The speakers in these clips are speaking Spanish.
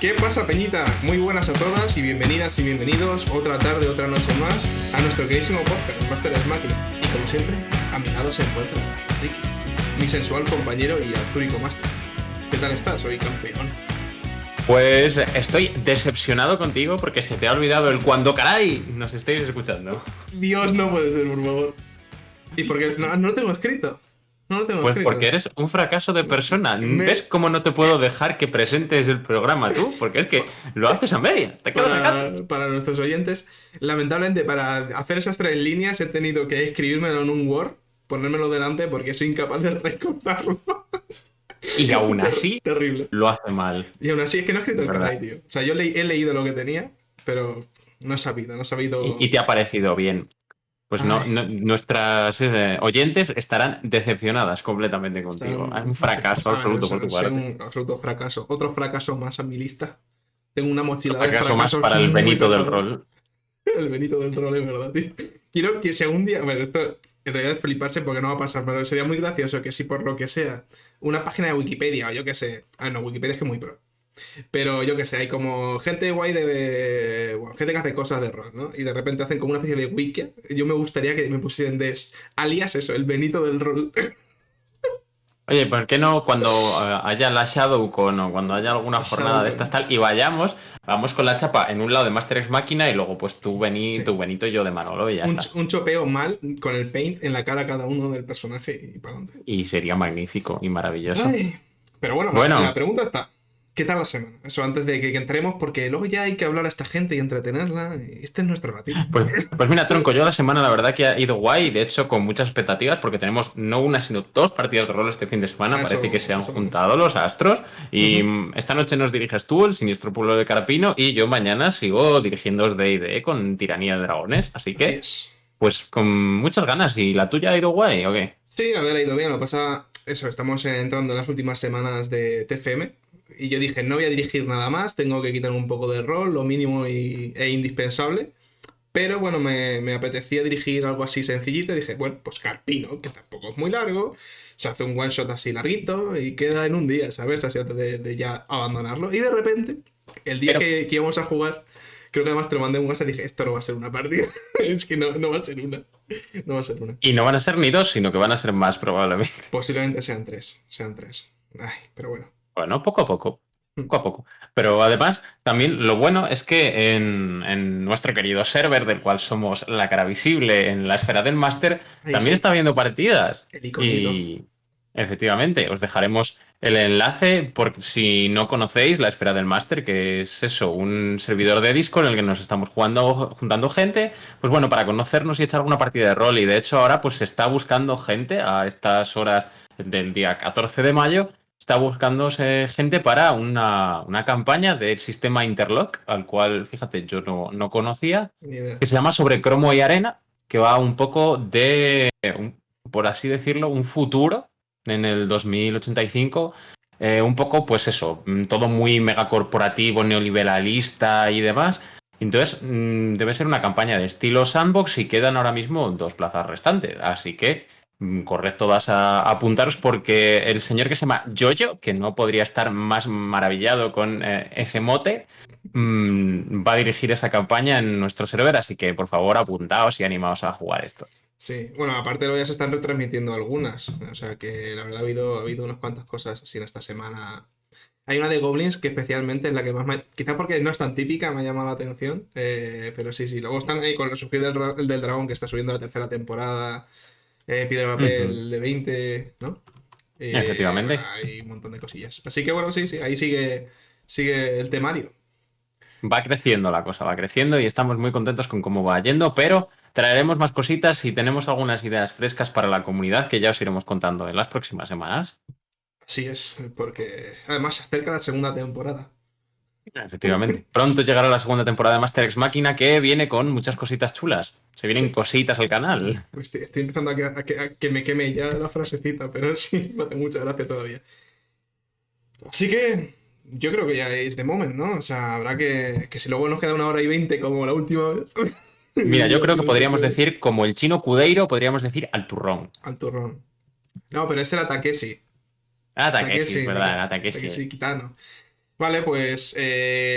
¿Qué pasa, Peñita? Muy buenas a todas y bienvenidas y bienvenidos otra tarde, otra noche más a nuestro queridísimo podcast, Master Máquina. Y como siempre, a mi lado se encuentra Ricky, mi sensual compañero y azúrico Master. ¿Qué tal estás? Soy campeón. Pues estoy decepcionado contigo porque se te ha olvidado el cuando caray nos estéis escuchando. Dios, no puede ser, por favor. ¿Y por qué? No lo tengo escrito. No lo tengo Pues escrito. porque eres un fracaso de persona. Me- ¿Ves cómo no te puedo dejar que presentes el programa tú? Porque es que lo haces a medias, te quedas a cachos. Para nuestros oyentes, lamentablemente para hacer esas 3 líneas he tenido que escribírmelo en un Word, ponérmelo delante porque soy incapaz de recordarlo. Y aún así Terrible. lo hace mal, Y aún así es que no he escrito de el caray, verdad. tío. O sea, yo he leído lo que tenía, pero no he sabido. Y te ha parecido bien. Pues Ay, nuestras oyentes estarán decepcionadas completamente contigo. Es un no sé. fracaso A ver, absoluto por tu soy parte. un absoluto fracaso. Otro fracaso más a mi lista. Tengo una Otro mochila de fracaso más fracasos para el muy Benito del pesada. rol. El Benito del rol, es verdad, tío. Quiero que si algún día. Bueno, esto en realidad es fliparse porque no va a pasar, pero sería muy gracioso que si por lo que sea una página de Wikipedia o yo qué sé. Ah, no, Wikipedia es que es muy pro. Pero yo qué sé, hay como gente guay de. Bueno, gente que hace cosas de rol, ¿no? Y de repente hacen como una especie de wiki. Yo me gustaría que me pusieran alias eso, el Benito del rol. Oye, ¿por qué no cuando haya la Shadowcon o cuando haya alguna jornada de estas Shadowcon. tal y vamos con la chapa en un lado de Master X Máquina y luego pues Sí. tú Benito y yo de Manolo y ya está. Un chopeo mal con el paint en la cara a cada uno del personaje y para adelante. Y sería magnífico y maravilloso. Ay. Pero bueno, la Bueno, pregunta está. ¿Qué tal la semana? Eso antes de que entremos, porque luego ya hay que hablar a esta gente y entretenerla. Este es nuestro ratito. pues mira, tronco, yo la semana la verdad que ha ido guay, de hecho con muchas expectativas porque tenemos no una sino dos partidas de rol este fin de semana, parece que se han Eso vamos. juntado los astros y Ujú. esta noche nos diriges tú, el siniestro pueblo de Carapino, y yo mañana sigo dirigiendo D&D con Tiranía de Dragones, así Así que es. pues con muchas ganas. ¿Y la tuya ha ido guay o qué? Sí, a ver, ha ido bien. Lo que pasa, eso, estamos entrando en las últimas semanas de TFM. Y yo dije, no voy a dirigir nada más, tengo que quitar un poco de rol, lo mínimo e indispensable. Pero bueno, me apetecía dirigir algo así sencillito. Y dije, bueno, pues Carpino, que tampoco es muy largo. Se hace un one shot así larguito y queda en un día, ¿sabes? Así antes de ya abandonarlo. Y de repente, el día Pero, que íbamos a jugar, creo que además te lo mandé en un WhatsApp y dije, esto no va a ser una partida. Es que no va a ser una. No va a ser una. y no van a ser ni dos, sino que van a ser más probablemente. Posiblemente sean tres. Sean tres. Ay, pero bueno. Bueno, poco a poco. Poco a poco. Pero además, también lo bueno es que en nuestro querido server, del cual somos la cara visible en la esfera del máster, Ahí también sí. está habiendo partidas. El iconito. Y efectivamente, os dejaremos el enlace por si no conocéis la esfera del máster, que es eso, un servidor de Discord en el que nos estamos juntando gente, pues bueno, para conocernos y echar alguna partida de rol. Y de hecho ahora pues se está buscando gente a estas horas del día 14 de mayo. Está buscándose gente para una campaña del sistema Interlock, al cual, fíjate, yo no conocía, Ni idea. que se llama Sobre Cromo y Arena, que va un poco de, por así decirlo, un futuro en el 2085. Un poco, pues eso, todo muy megacorporativo, neoliberalista y demás. Entonces, debe ser una campaña de estilo sandbox y quedan ahora mismo dos plazas restantes. Así que corred todas a apuntaros porque el señor que se llama Jojo, que no podría estar más maravillado con ese mote, va a dirigir esa campaña en nuestro server, así que por favor apuntaos y animaos a jugar esto. Sí. Bueno, aparte luego ya se están retransmitiendo algunas. O sea que la verdad ha habido unas cuantas cosas así en esta semana. Hay una de Goblins que especialmente es la que más me. Quizá porque no es tan típica, me ha llamado la atención. Pero sí, sí. Luego están ahí con el surgir del dragón que está subiendo la tercera temporada. Piedra Ujú. papel de 20, ¿no? Bueno, Efectivamente. hay un montón de cosillas. Así que bueno, sí, sí. Ahí sigue el temario. Va creciendo la cosa, va creciendo y estamos muy contentos con cómo va yendo, pero traeremos más cositas y tenemos algunas ideas frescas para la comunidad que ya os iremos contando en las próximas semanas. Así es, porque además se acerca la segunda temporada. Efectivamente. Pronto llegará la segunda temporada de Master X Máquina que viene con muchas cositas chulas. Se vienen Sí. cositas al canal. Estoy empezando a que me queme ya la frasecita, pero sí, me hace mucha gracia todavía. Así que yo creo que ya es de moment, ¿no? O sea, habrá que si luego nos queda 1 hora y 20 como la última vez, Mira, yo ya creo si que no se podríamos puede. decir, como el chino Cudeiro, podríamos decir al turrón. Al turrón. No, pero ese era Takeshi. Ataque sí, es Takeshi, verdad, ataque sí. Takeshi Kitano. Vale, pues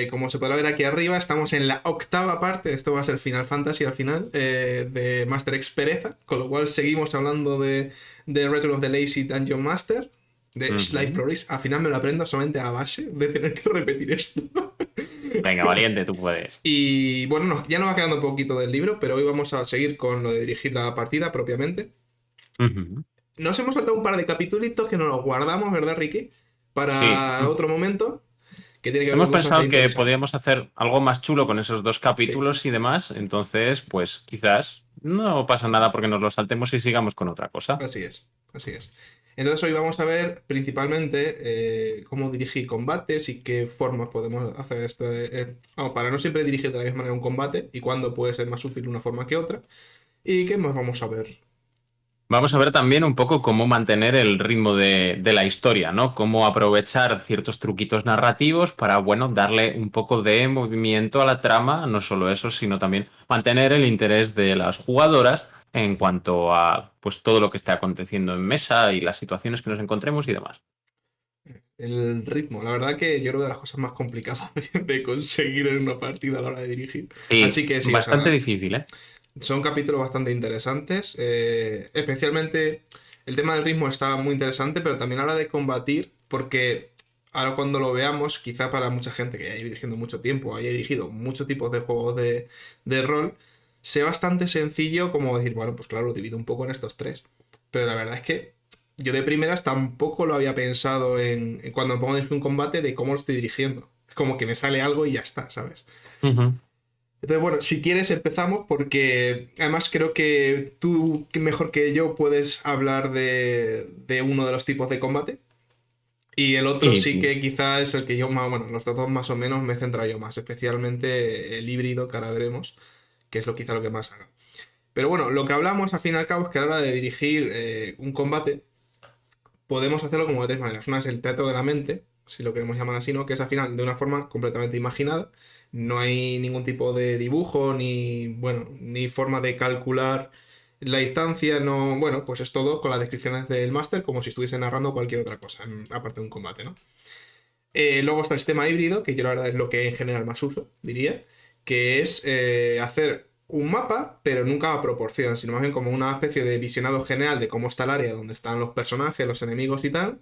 como se podrá ver aquí arriba, estamos en la octava parte, esto va a ser Final Fantasy al final, de Master X Pereza, con lo cual seguimos hablando de Return of the Lazy Dungeon Master, de Slice Ujú. Floris. Al final me lo aprendo solamente a base de tener que repetir esto. Venga, valiente, tú puedes. Y bueno, ya nos va quedando un poquito del libro, pero hoy vamos a seguir con lo de dirigir la partida propiamente. Ujú. Nos hemos saltado un par de capítulos que nos los guardamos, ¿verdad, Ricky? Sí. Para otro momento, que tiene que ver Hemos con cosas de pensado que interesantes. podríamos hacer algo más chulo con esos dos Sí. capítulos y demás, entonces, pues quizás no pasa nada porque nos lo saltemos y sigamos con otra cosa. Así es, así es. Entonces hoy vamos a ver principalmente cómo dirigir combates y qué formas podemos hacer esto. Vamos, para no siempre dirigir de la misma manera un combate y cuándo puede ser más útil una forma que otra. ¿Y qué más vamos a ver? Vamos a ver también un poco cómo mantener el ritmo de la historia, ¿no? Cómo aprovechar ciertos truquitos narrativos para, bueno, darle un poco de movimiento a la trama, no solo eso, sino también mantener el interés de las jugadoras en cuanto a, pues, todo lo que esté aconteciendo en mesa y las situaciones que nos encontremos y demás. El ritmo. La verdad que yo creo de las cosas más complicadas de conseguir en una partida a la hora de dirigir. Sí, Así que sí, o bastante sea, difícil, ¿eh? son capítulos bastante interesantes. Especialmente el tema del ritmo está muy interesante, pero también a la hora de combatir, porque ahora cuando lo veamos, quizá para mucha gente que ya haya dirigiendo mucho tiempo, haya dirigido muchos tipos de juegos de rol, sea bastante sencillo como decir, bueno, pues claro, lo divido un poco en estos tres. Pero la verdad es que yo de primeras tampoco lo había pensado en cuando me pongo a dirigir un combate de cómo lo estoy dirigiendo. Es como que me sale algo y ya está, ¿sabes? Ujú. Entonces, bueno, si quieres empezamos porque además creo que tú mejor que yo puedes hablar de uno de los tipos de combate y el otro Y sí que quizá es el que yo más, bueno, los dos más o menos me he centrado yo más, especialmente el híbrido que ahora veremos, que es lo quizá lo que más haga. Pero bueno, lo que hablamos al fin y al cabo es que a la hora de dirigir un combate podemos hacerlo como de tres maneras. Una es el teatro de la mente, si lo queremos llamar así, ¿no? Que es al final de una forma completamente imaginada. No hay ningún tipo de dibujo, ni, bueno, ni forma de calcular la distancia, no, bueno, pues es todo con las descripciones del máster como si estuviese narrando cualquier otra cosa, aparte de un combate, ¿no? Luego está el sistema híbrido, que yo la verdad es lo que en general más uso, diría, que es hacer un mapa, pero nunca a proporción, sino más bien como una especie de visionado general de cómo está el área donde están los personajes, los enemigos y tal,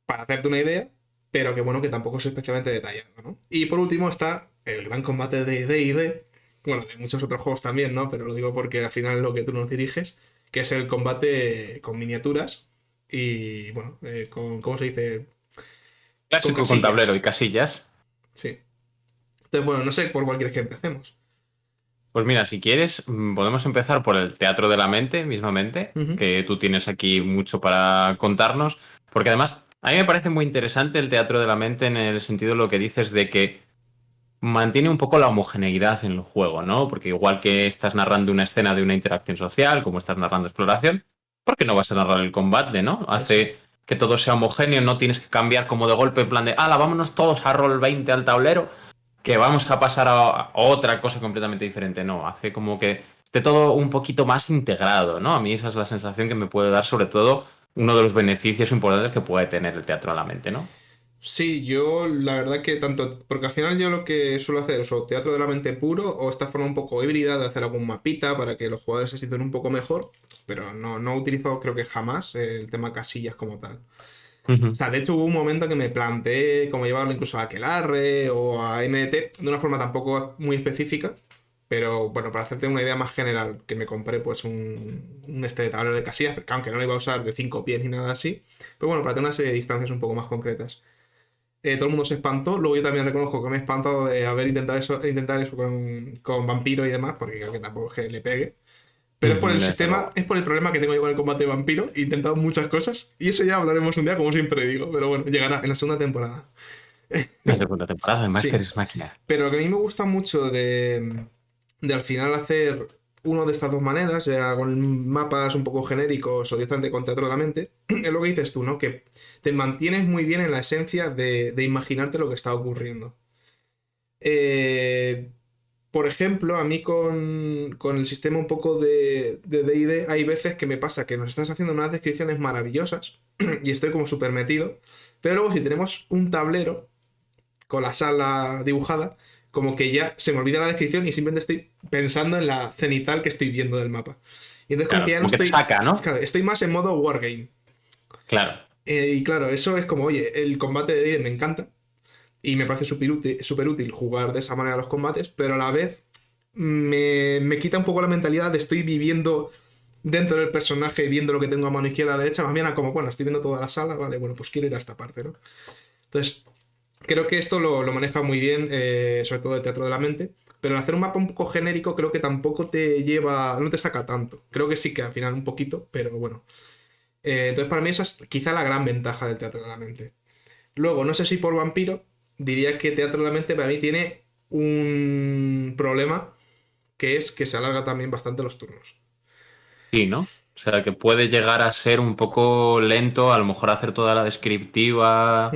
para hacerte una idea, pero que bueno, que tampoco es especialmente detallado, ¿no? Y por último está el gran combate de D&D, bueno, de muchos otros juegos también, ¿no? Pero lo digo porque al final es lo que tú nos diriges, que es el combate con miniaturas y, bueno, con, ¿cómo se dice? Con clásico con tablero y casillas, casillas. sí. Entonces, bueno, no sé por cuál quieres que empecemos. Pues mira, si quieres, podemos empezar por el teatro de la mente, mismamente, Ujú. que tú tienes aquí mucho para contarnos, porque además a mí me parece muy interesante el teatro de la mente en el sentido de lo que dices de que mantiene un poco la homogeneidad en el juego, ¿no? Porque igual que estás narrando una escena de una interacción social, como estás narrando exploración, ¿por qué no vas a narrar el combate, ¿no? Eso. Hace que todo sea homogéneo, no tienes que cambiar como de golpe en plan de, ala, vámonos todos a roll 20 al tablero, que vamos a pasar a otra cosa completamente diferente. No, hace como que esté todo un poquito más integrado, ¿no? A mí esa es la sensación que me puede dar, sobre todo, uno de los beneficios importantes que puede tener el teatro a la mente, ¿no? Sí, yo la verdad que tanto, porque al final yo lo que suelo hacer es o teatro de la mente puro o esta forma un poco híbrida de hacer algún mapita para que los jugadores se sientan un poco mejor, pero no he utilizado creo que jamás el tema casillas como tal. O Ujú. sea, de hecho hubo un momento que me planteé cómo llevarlo incluso a Aquelarre o a MDT de una forma tampoco muy específica, pero bueno, para hacerte una idea más general, que me compré pues un este de tablero de casillas, que aunque no lo iba a usar de 5 pies ni nada así, pero bueno, para tener una serie de distancias un poco más concretas. Todo el mundo se espantó. Luego yo también reconozco que me he espantado de haber intentar eso con vampiro y demás, porque creo que tampoco es que le pegue. Pero es por el Desde sistema, luego. es por el problema que tengo yo con el combate de vampiro. He intentado muchas cosas y eso ya hablaremos un día, como siempre digo. Pero bueno, llegará en la segunda temporada. La segunda temporada de Master Sí. is Máquina. Pero lo que a mí me gusta mucho de al final hacer uno de estas dos maneras, ya con mapas un poco genéricos o directamente con teatro de la mente, es lo que dices tú, ¿no? Que te mantienes muy bien en la esencia de imaginarte lo que está ocurriendo. Eh, por ejemplo, a mí con el sistema un poco de D&D hay veces que me pasa que nos estás haciendo unas descripciones maravillosas y estoy como súper metido, pero luego si tenemos un tablero con la sala dibujada, como que ya se me olvida la descripción y simplemente estoy pensando en la cenital que estoy viendo del mapa. Y entonces como que Claro, ya no como que te estoy, saca, ¿no? claro, estoy más en modo wargame. Claro. Y claro, eso es como, oye, el combate de D&D me encanta y me parece súper útil jugar de esa manera los combates, pero a la vez me quita un poco la mentalidad de estoy viviendo dentro del personaje, viendo lo que tengo a mano izquierda, derecha, más bien a como, bueno, estoy viendo toda la sala, vale, bueno, pues quiero ir a esta parte, ¿no? Entonces, creo que esto lo maneja muy bien, sobre todo el teatro de la mente, pero el hacer un mapa un poco genérico creo que tampoco te lleva, no te saca tanto. Creo que sí que al final un poquito, pero bueno. Entonces, para mí esa es quizá la gran ventaja del teatro de la mente. Luego, no sé si por vampiro, diría que teatro de la mente para mí tiene un problema que es que se alarga también bastante los turnos. Sí, ¿no? O sea, que puede llegar a ser un poco lento, a lo mejor hacer toda la descriptiva,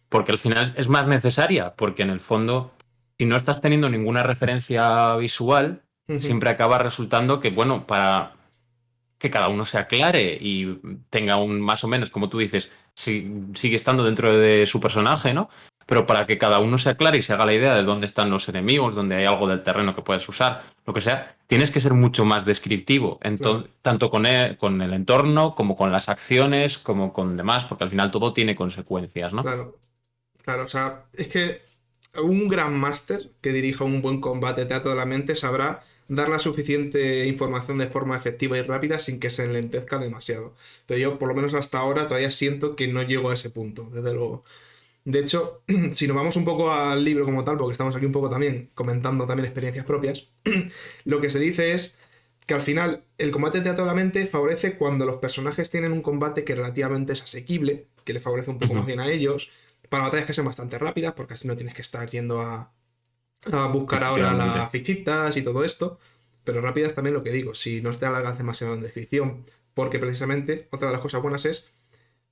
porque al final es más necesaria, porque en el fondo, si no estás teniendo ninguna referencia visual, siempre acaba resultando que, bueno, para que cada uno se aclare y tenga un más o menos, como tú dices, si, sigue estando dentro de su personaje, ¿no? Pero para que cada uno se aclare y se haga la idea de dónde están los enemigos, dónde hay algo del terreno que puedes usar, lo que sea, tienes que ser mucho más descriptivo, Claro, tanto con el entorno como con las acciones, como con demás, porque al final todo tiene consecuencias, ¿no? claro, claro. O sea, es que un gran máster que dirija un buen combate de teatro de la mente sabrá dar la suficiente información de forma efectiva y rápida sin que se enlentezca demasiado. Pero yo, por lo menos hasta ahora, todavía siento que no llego a ese punto, desde luego. De hecho, si nos vamos un poco al libro como tal, porque estamos aquí un poco también comentando también experiencias propias, lo que se dice es que al final el combate de teatro de la mente favorece cuando los personajes tienen un combate que relativamente es asequible, que le favorece un poco más Ujú. bien a ellos, para batallas que sean bastante rápidas, porque así no tienes que estar yendo a buscar ahora Efectivamente. las fichitas y todo esto, pero rápidas también lo que digo, si no te alargas demasiado en descripción, porque precisamente otra de las cosas buenas es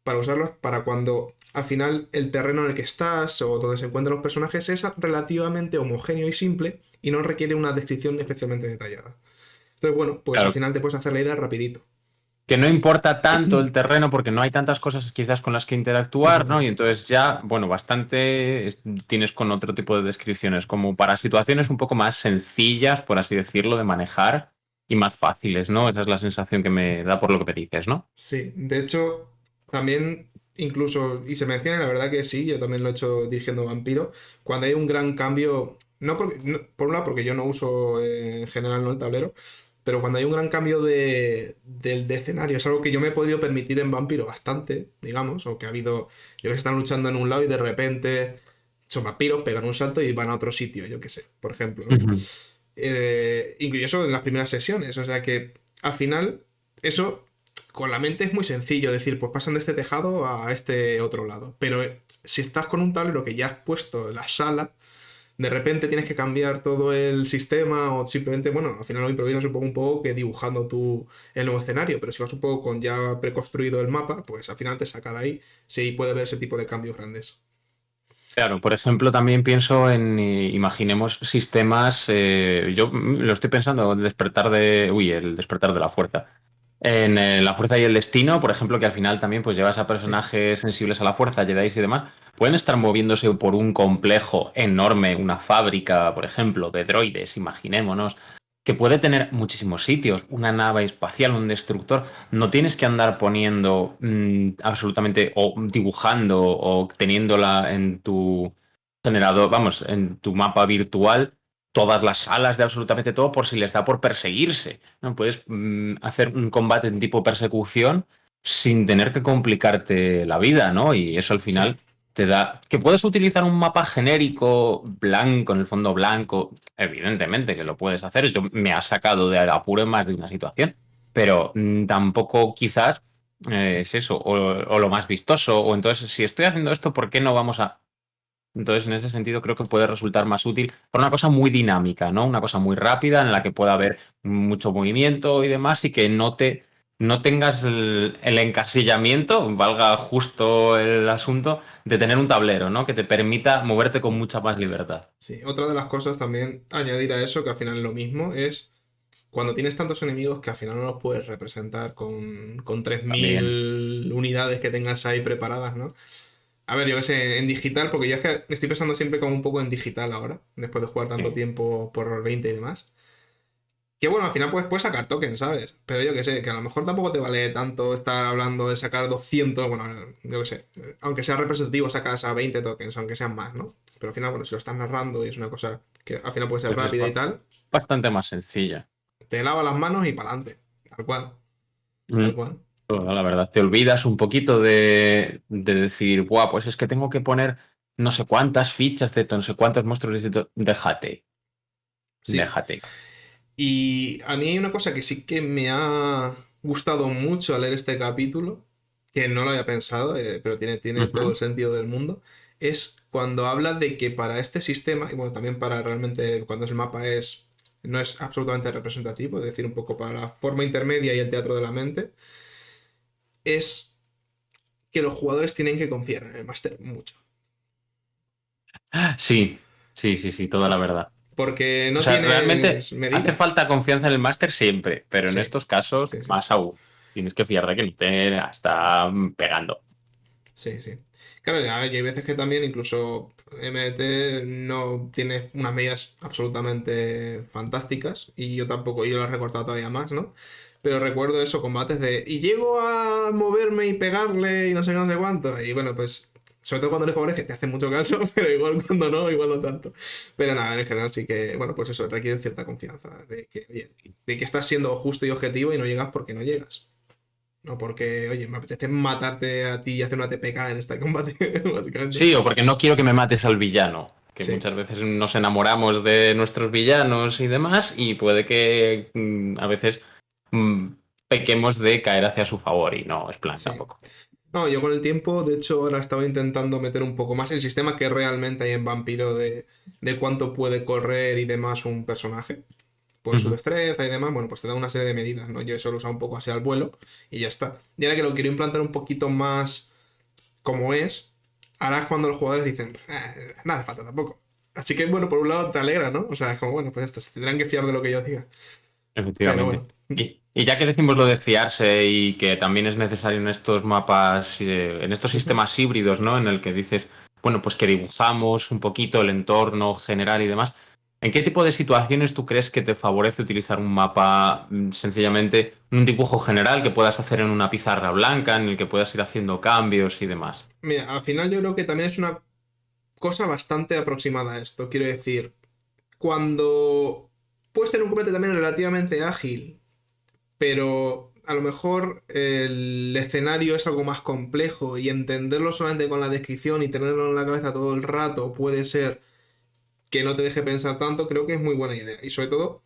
para usarlos para cuando al final el terreno en el que estás o donde se encuentran los personajes es relativamente homogéneo y simple y no requiere una descripción especialmente detallada. Entonces, bueno, pues al Claro, final te puedes hacer la idea rapidito. que no importa tanto el terreno porque no hay tantas cosas quizás con las que interactuar, ¿no? Y entonces ya, bueno, bastante tienes con otro tipo de descripciones, como para situaciones un poco más sencillas, por así decirlo, de manejar y más fáciles, ¿no? Esa es la sensación que me da por lo que me dices, ¿no? Sí, de hecho, también incluso, y se menciona, la verdad que sí, yo también lo he hecho dirigiendo Vampiro, cuando hay un gran cambio, no, por un lado porque yo no uso en general no el tablero, pero cuando hay un gran cambio de escenario, es algo que yo me he podido permitir en Vampiro bastante, digamos, o que ha habido, yo que están luchando en un lado y de repente son vampiros, pegan un salto y van a otro sitio, yo qué sé, por ejemplo, ¿no? Ujú. Incluso eso en las primeras sesiones. O sea que al final, eso con la mente es muy sencillo decir, pues pasan de este tejado a este otro lado. Pero si estás con un tablero que ya has puesto en la sala, de repente tienes que cambiar todo el sistema o simplemente, bueno, al final lo improvisas un poco que dibujando tú el nuevo escenario, pero si vas un poco con ya preconstruido el mapa, pues al final te saca de ahí, sí puede ver ese tipo de cambios grandes. Claro, por ejemplo, también pienso en, imaginemos sistemas, yo lo estoy pensando, el despertar de la fuerza. En la fuerza y el destino, por ejemplo, que al final también pues llevas a Sí. personajes sensibles a la fuerza, Jedi y demás, pueden estar moviéndose por un complejo enorme, una fábrica, por ejemplo, de droides, imaginémonos, que puede tener muchísimos sitios, una nave espacial, un destructor. No tienes que andar poniendo absolutamente o dibujando o teniéndola en tu generador, vamos, en tu mapa virtual, todas las salas de absolutamente todo por si les da por perseguirse. ¿No? Puedes hacer un combate en tipo persecución sin tener que complicarte la vida, ¿no? Y eso al Sí. final te da. Que puedes utilizar un mapa genérico, blanco, en el fondo blanco. Evidentemente que Sí. lo puedes hacer. Yo me ha sacado de apuro en más de una situación. Pero tampoco quizás es eso, o lo más vistoso. O entonces, si estoy haciendo esto, ¿por qué no vamos a...? Entonces, en ese sentido, creo que puede resultar más útil por una cosa muy dinámica, ¿no? Una cosa muy rápida en la que pueda haber mucho movimiento y demás y que note. no tengas el encasillamiento, valga justo el asunto, de tener un tablero, ¿no? Que te permita moverte con mucha más libertad. Sí, otra de las cosas también, añadir a eso, que al final es lo mismo, es cuando tienes tantos enemigos que al final no los puedes representar con tres También. mil unidades que tengas ahí preparadas, ¿no? A ver, yo qué sé, en digital, porque ya es que estoy pensando siempre como un poco en digital ahora, después de jugar tanto Sí. tiempo por Roll 20 y demás. Que bueno, al final puedes sacar tokens, ¿sabes? Pero yo que sé, que a lo mejor tampoco te vale tanto estar hablando de sacar 200, bueno, yo que sé, aunque sea representativo sacas a 20 tokens, aunque sean más, ¿no? Pero al final, bueno, si lo estás narrando y es una cosa que al final puede ser Pues es rápida y tal, bastante más sencilla. te lava las manos y para adelante. Tal cual, Mm. tal cual. La verdad, te olvidas un poquito de decir, buah, pues es que tengo que poner no sé cuántas fichas de no sé cuántos monstruos distintos. Déjate, Sí. déjate. Y a mí hay una cosa que sí que me ha gustado mucho al leer este capítulo, que no lo había pensado, pero tiene todo Ujú. el sentido del mundo, es cuando habla de que para este sistema, y bueno, también para realmente cuando el mapa no es absolutamente representativo, es decir, un poco para la forma intermedia y el teatro de la mente, es que los jugadores tienen que confiar en el máster mucho. Sí, sí, sí, sí, toda la verdad. Porque O no sea, realmente tienes hace medidas. falta confianza en el máster siempre, pero en Sí, estos casos sí, sí. más aún. Tienes que fiar de que no te está pegando. Sí, sí. Claro, a ver, y hay veces que también incluso MT no tiene unas medidas absolutamente fantásticas y yo tampoco, yo lo he recortado todavía más, ¿no? Pero recuerdo eso, combates y llego a moverme y pegarle y no sé qué, no sé cuánto. Y bueno, pues sobre todo cuando le favorece te hacen mucho caso, pero igual cuando no, igual no tanto. Pero nada, en general sí que, bueno, pues eso requiere cierta confianza de que, oye, de que estás siendo justo y objetivo y no llegas porque no llegas. No porque, oye, me apetece matarte a ti y hacer una TPK en este combate, básicamente. Sí, o porque no quiero que me mates al villano, que Sí, muchas veces nos enamoramos de nuestros villanos y demás, y puede que a veces mm, pequemos de caer hacia su favor, y no es plan sí. tampoco. No, yo con el tiempo, de hecho, ahora estaba intentando meter un poco más el sistema que realmente hay en Vampiro de cuánto puede correr y demás un personaje. Por su Ujú. destreza y demás, bueno, pues te da una serie de medidas, ¿no? Yo eso lo he usado un poco así al vuelo y ya está. Y ahora que lo quiero implantar un poquito más como es, ahora es cuando los jugadores dicen, nada hace falta tampoco. Así que, bueno, por un lado te alegra, ¿no? O sea, es como, bueno, pues esto, se tendrán que fiar de lo que yo diga. Pero Efectivamente. bueno. Y ya que decimos lo de fiarse y que también es necesario en estos mapas, en estos sistemas híbridos, ¿no? En el que dices, bueno, pues que dibujamos un poquito el entorno general y demás. ¿En qué tipo de situaciones tú crees que te favorece utilizar un mapa sencillamente un dibujo general que puedas hacer en una pizarra blanca, en el que puedas ir haciendo cambios y demás? Mira, al final yo creo que también es una cosa bastante aproximada a esto. Quiero decir, cuando puedes tener un combate también relativamente ágil, pero a lo mejor el escenario es algo más complejo y entenderlo solamente con la descripción y tenerlo en la cabeza todo el rato puede ser que no te deje pensar tanto, creo que es muy buena idea. Y sobre todo,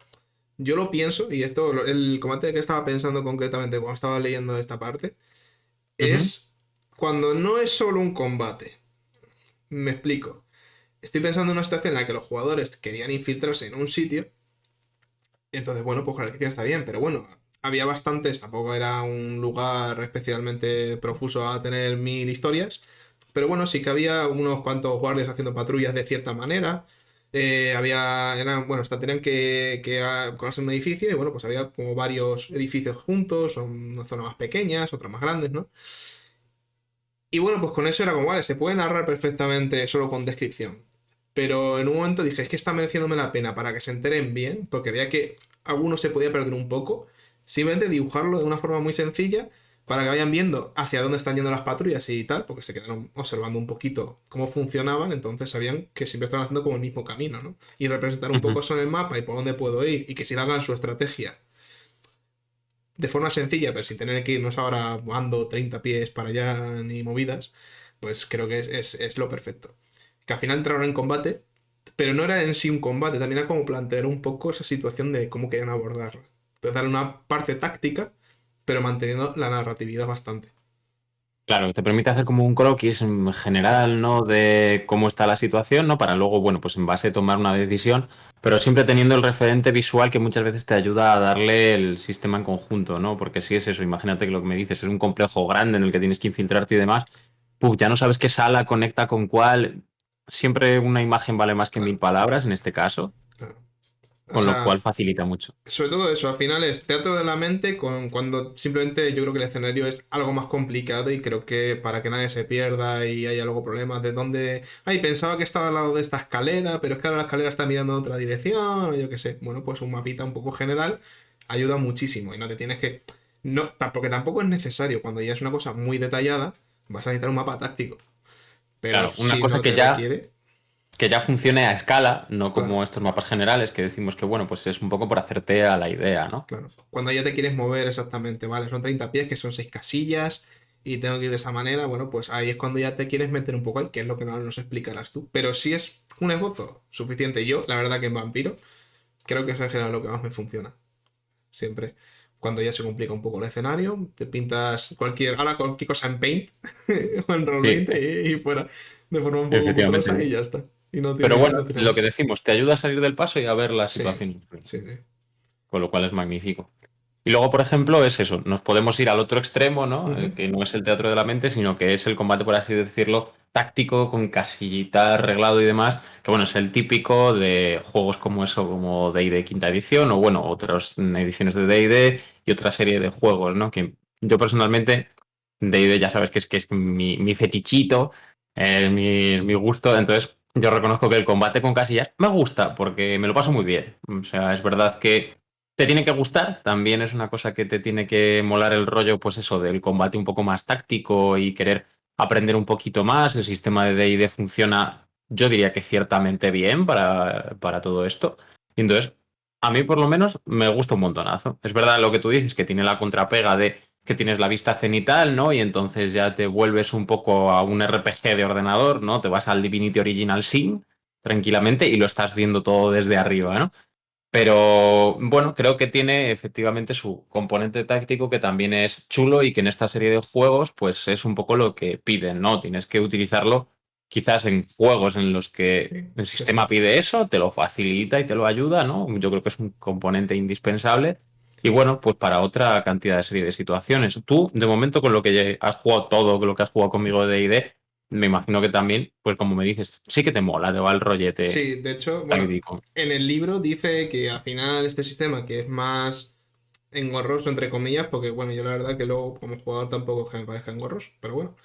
yo lo pienso, y esto, el combate que estaba pensando concretamente cuando estaba leyendo esta parte, Ujú. es cuando no es solo un combate. Me explico. Estoy pensando en una situación en la que los jugadores querían infiltrarse en un sitio. Entonces, bueno, pues con la descripción está bien, pero bueno, había bastantes, tampoco era un lugar especialmente profuso a tener 1000 historias. Pero bueno, sí que había unos cuantos guardias haciendo patrullas de cierta manera. Bueno, hasta tenían que colarse en un edificio y bueno, pues había como varios edificios juntos, son una zona más pequeñas, otras más grandes, ¿no? Y bueno, pues con eso era como, vale, se puede narrar perfectamente solo con descripción. Pero en un momento dije, es que está mereciéndome la pena para que se enteren bien, porque veía que alguno se podía perder un poco. Simplemente dibujarlo de una forma muy sencilla para que vayan viendo hacia dónde están yendo las patrullas y tal, porque se quedaron observando un poquito cómo funcionaban, entonces sabían que siempre estaban haciendo como el mismo camino, ¿no? Y representar un poco Ujú. eso en el mapa y por dónde puedo ir y que si hagan su estrategia de forma sencilla, pero sin tener que irnos ahora ando 30 pies para allá ni movidas, pues creo que es lo perfecto. Que al final entraron en combate, pero no era en sí un combate, también era como plantear un poco esa situación de cómo querían abordarla. Entonces darle una parte táctica, pero manteniendo la narratividad bastante. Claro, te permite hacer como un croquis en Sí, general, ¿no? De cómo está la situación, ¿no? Para luego, bueno, pues en base a tomar una decisión, pero siempre teniendo el referente visual que muchas veces te ayuda a darle el sistema en conjunto, ¿no? Porque si es eso, imagínate que lo que me dices es un complejo grande en el que tienes que infiltrarte y demás, puf, ya no sabes qué sala conecta con cuál. Siempre una imagen vale más que mil claro, palabras en este caso, claro. O con lo cual sea, facilita mucho. sobre todo eso, al final es teatro de la mente cuando simplemente yo creo que el escenario es algo más complicado y creo que para que nadie se pierda y haya luego problemas de dónde... Ay, pensaba que estaba al lado de esta escalera, pero es que ahora la escalera está mirando en otra dirección, o yo qué sé. Bueno, pues un mapita un poco general ayuda muchísimo y no te tienes que... No, porque tampoco es necesario, cuando ya es una cosa muy detallada, vas a necesitar un mapa táctico. Pero Claro, una si cosa no te requiere, que ya funcione a escala, no claro. como estos mapas generales que decimos que, bueno, pues es un poco por hacerte a la idea, ¿no? Claro. Cuando ya te quieres mover exactamente, vale, son 30 pies, que son 6 casillas, y tengo que ir de esa manera, bueno, pues ahí es cuando ya te quieres meter un poco ahí, que es lo que no nos explicarás tú. Pero si es un esbozo suficiente, yo, la verdad que en Vampiro, creo que es en general lo que más me funciona. Siempre. Cuando ya se complica un poco el escenario, te pintas ahora cualquier cosa en Paint o en Sí, Roll20 y fuera, de forma un poco efectivamente. putrosa Sí. y ya está. Y Pero bueno, no tiene lo que más. decimos, te ayuda a salir del paso y a ver la Sí, situación, sí, sí. con lo cual es magnífico. Y luego, por ejemplo, es eso, nos podemos ir al otro extremo, ¿no? Ujú. Que no es el teatro de la mente, sino que es el combate, por así decirlo, táctico, con casillita, arreglado y demás, que bueno, es el típico de juegos como eso, como D&D quinta edición, o bueno, otras ediciones de D&D y otra serie de juegos, ¿no? Que yo personalmente, D&D ya sabes que es mi fetichito, mi gusto, entonces yo reconozco que el combate con casillas me gusta, porque me lo paso muy bien. O sea, es verdad que te tiene que gustar, también es una cosa que te tiene que molar el rollo, pues eso, del combate un poco más táctico y querer aprender un poquito más. El sistema de D&D funciona, yo diría que ciertamente bien para todo esto. Y entonces, a mí por lo menos me gusta un montonazo. Es verdad lo que tú dices, que tiene la contrapega de que tienes la vista cenital, ¿no? Y entonces ya te vuelves un poco a un RPG de ordenador, ¿no? Te vas al Divinity Original Sin tranquilamente y lo estás viendo todo desde arriba, ¿no? Pero bueno, creo que tiene efectivamente su componente táctico que también es chulo y que en esta serie de juegos pues es un poco lo que piden, ¿no? Tienes que utilizarlo quizás en juegos en los que Sí, el sí, sí. sistema pide eso, te lo facilita y te lo ayuda, ¿no? Yo creo que es un componente indispensable. Y bueno, pues para otra cantidad de serie de situaciones. Tú, de momento, con lo que has jugado todo, con lo que has jugado conmigo de D&D, me imagino que también, pues como me dices, sí que te mola, te va el rollete Sí, de hecho, bueno, táctico. en el libro dice que al final este sistema que es más engorroso, entre comillas, porque bueno, yo la verdad que luego como jugador tampoco es que me parezca engorroso, pero bueno,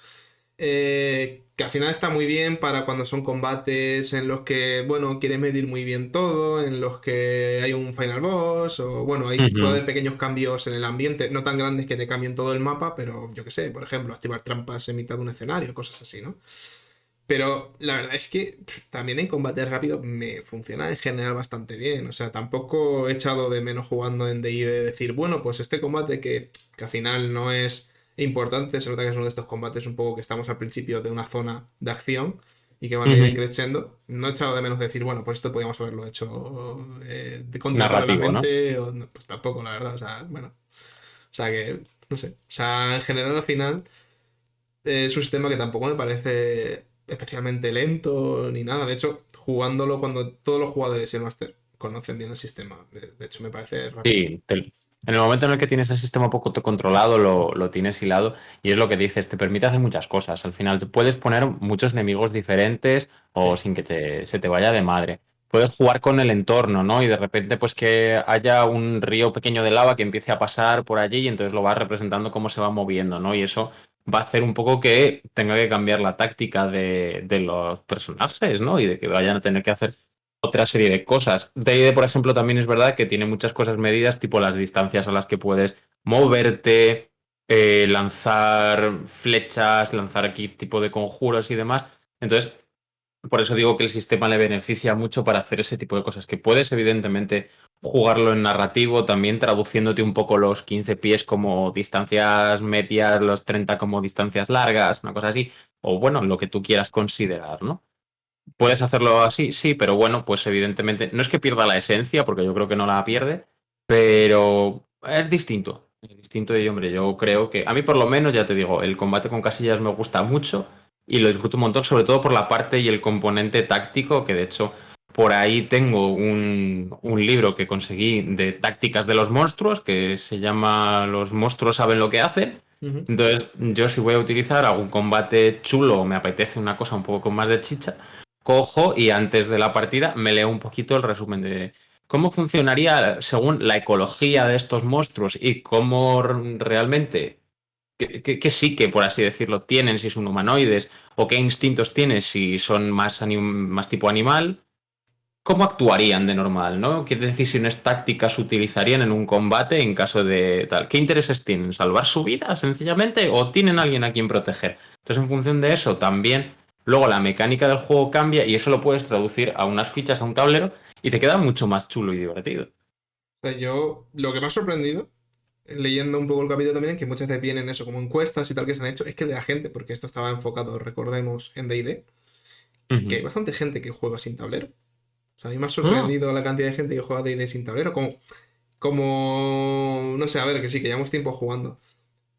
que al final está muy bien para cuando son combates en los que, bueno, quieres medir muy bien todo, en los que hay un final boss, o bueno, puede haber pequeños cambios en el ambiente, no tan grandes que te cambien todo el mapa, pero yo qué sé, por ejemplo, activar trampas en mitad de un escenario, cosas así, ¿no? Pero la verdad es que también en combate rápido me funciona en general bastante bien. O sea, tampoco he echado de menos jugando en DI de decir, bueno, pues este combate que al final no es importante, se nota que es uno de estos combates un poco que estamos al principio de una zona de acción y que van a ir Ujú. creciendo. No he echado de menos decir, bueno, pues esto podríamos haberlo hecho con teatro de la Narrativo, ¿no? mente, o pues tampoco, la verdad. O sea, bueno. O sea que, no sé. O sea, en general al final es un sistema que tampoco me parece especialmente lento ni nada. De hecho, jugándolo cuando todos los jugadores y el máster conocen bien el sistema, de hecho me parece rápido. Sí, en el momento en el que tienes el sistema poco controlado, lo tienes hilado y es lo que dices, te permite hacer muchas cosas. Al final te puedes poner muchos enemigos diferentes o Sí, sin que se te vaya de madre. Puedes jugar con el entorno, ¿no? Y de repente, pues que haya un río pequeño de lava que empiece a pasar por allí y entonces lo vas representando cómo se va moviendo, ¿no? Y eso va a hacer un poco que tenga que cambiar la táctica de los personajes, ¿no? Y de que vayan a tener que hacer otra serie de cosas. D&D, por ejemplo, también es verdad que tiene muchas cosas medidas, tipo las distancias a las que puedes moverte, lanzar flechas, lanzar aquí tipo de conjuros y demás. Entonces, por eso digo que el sistema le beneficia mucho para hacer ese tipo de cosas, que puedes evidentemente jugarlo en narrativo, también traduciéndote un poco los 15 pies como distancias medias, los 30 como distancias largas, una cosa así, o bueno, lo que tú quieras considerar, ¿no? Puedes hacerlo así, sí, pero bueno, pues evidentemente no es que pierda la esencia, porque yo creo que no la pierde, pero es distinto. Es distinto y, hombre, yo creo que, a mí por lo menos, ya te digo, el combate con casillas me gusta mucho y lo disfruto un montón, sobre todo por la parte y el componente táctico, que de hecho por ahí tengo un libro que conseguí de tácticas de los monstruos, que se llama Los monstruos saben lo que hacen. Ujú. Entonces, yo si voy a utilizar algún combate chulo o me apetece una cosa un poco con más de chicha, cojo y antes de la partida me leo un poquito el resumen de cómo funcionaría según la ecología de estos monstruos y cómo realmente, qué psique, por así decirlo, tienen si son humanoides o qué instintos tienen si son más tipo animal, cómo actuarían de normal, ¿no? ¿Qué decisiones tácticas utilizarían en un combate en caso de tal? ¿Qué intereses tienen? ¿Salvar su vida, sencillamente? ¿O tienen a alguien a quien proteger? Entonces, en función de eso, también luego la mecánica del juego cambia y eso lo puedes traducir a unas fichas, a un tablero y te queda mucho más chulo y divertido. O sea, yo lo que me ha sorprendido, leyendo un poco el capítulo también, que muchas veces vienen eso como encuestas y tal que se han hecho, es que de la gente, porque esto estaba enfocado, recordemos, en D&D, que hay Ujú. bastante gente que juega sin tablero. O sea, a mí me ha Ah, sorprendido la cantidad de gente que juega D&D sin tablero, como, no sé, a ver, que sí, que llevamos tiempo jugando.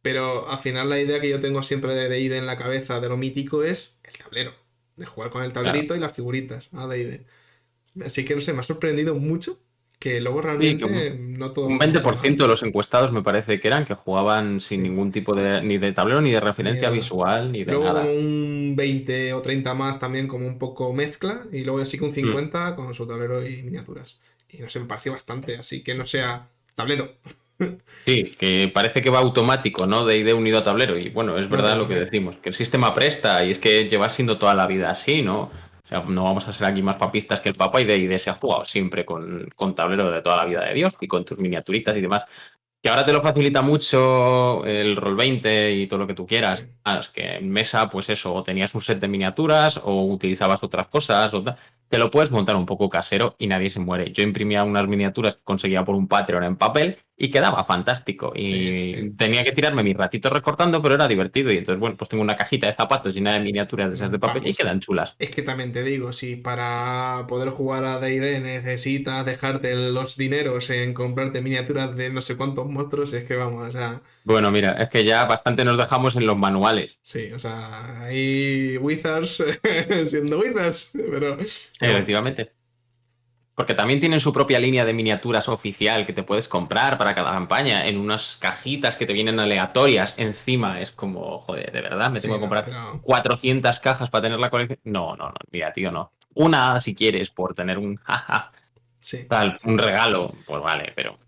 Pero al final la idea que yo tengo siempre de D&D en la cabeza de lo mítico es el tablero. De jugar con el claro. tablerito y las figuritas a D&D. Así que no sé, me ha sorprendido mucho que luego Sí, que realmente no todo el un mundo veinte por juega, ¿eh? ciento de los encuestados me parece que eran que jugaban sin Sí, ningún tipo de ni de tablero, ni de ni referencia nada. visual, ni de Luego como nada. un 20 o 30 más también como un poco mezcla y luego sí que un Mm. 50 con su tablero y miniaturas. Y no sé, me pareció bastante, así que no sea tablero. Sí, que parece que va automático, ¿no? De unido a tablero. Y bueno, es No, verdad pero lo que no. decimos, que el sistema presta y es que lleva siendo toda la vida así, ¿no? O sea, no vamos a ser aquí más papistas que el Papa y de se ha jugado siempre con tablero de toda la vida de Dios y con tus miniaturitas y demás. Que ahora te lo facilita mucho el Roll20 y todo lo que tú Sí, quieras. Ah, es que en mesa, pues eso, o tenías un set de miniaturas o utilizabas otras cosas, te lo puedes montar un poco casero y nadie se muere. Yo imprimía unas miniaturas que conseguía por un Patreon en papel y quedaba fantástico. sí, sí, sí. Y tenía que tirarme mis ratitos recortando, pero era divertido. Y entonces, bueno, pues tengo una cajita de zapatos llena de miniaturas de esas de papel y Vamos, quedan chulas. es que también te digo, si para poder jugar a D&D necesitas dejarte los dineros en comprarte miniaturas de no sé cuántos monstruos, es que vamos, o sea, Bueno, mira, es que ya bastante nos dejamos en los manuales. sí, o sea, hay Wizards siendo Wizards, pero bueno, Efectivamente. Porque también tienen su propia línea de miniaturas oficial que te puedes comprar para cada campaña en unas cajitas que te vienen aleatorias. Encima es como, joder, ¿de verdad me tengo sí, que no, comprar pero 400 cajas para tener la colección? No, no, no, mira, tío, no. Una si quieres por tener un, jaja, sí, tal, sí, un regalo, pues vale, pero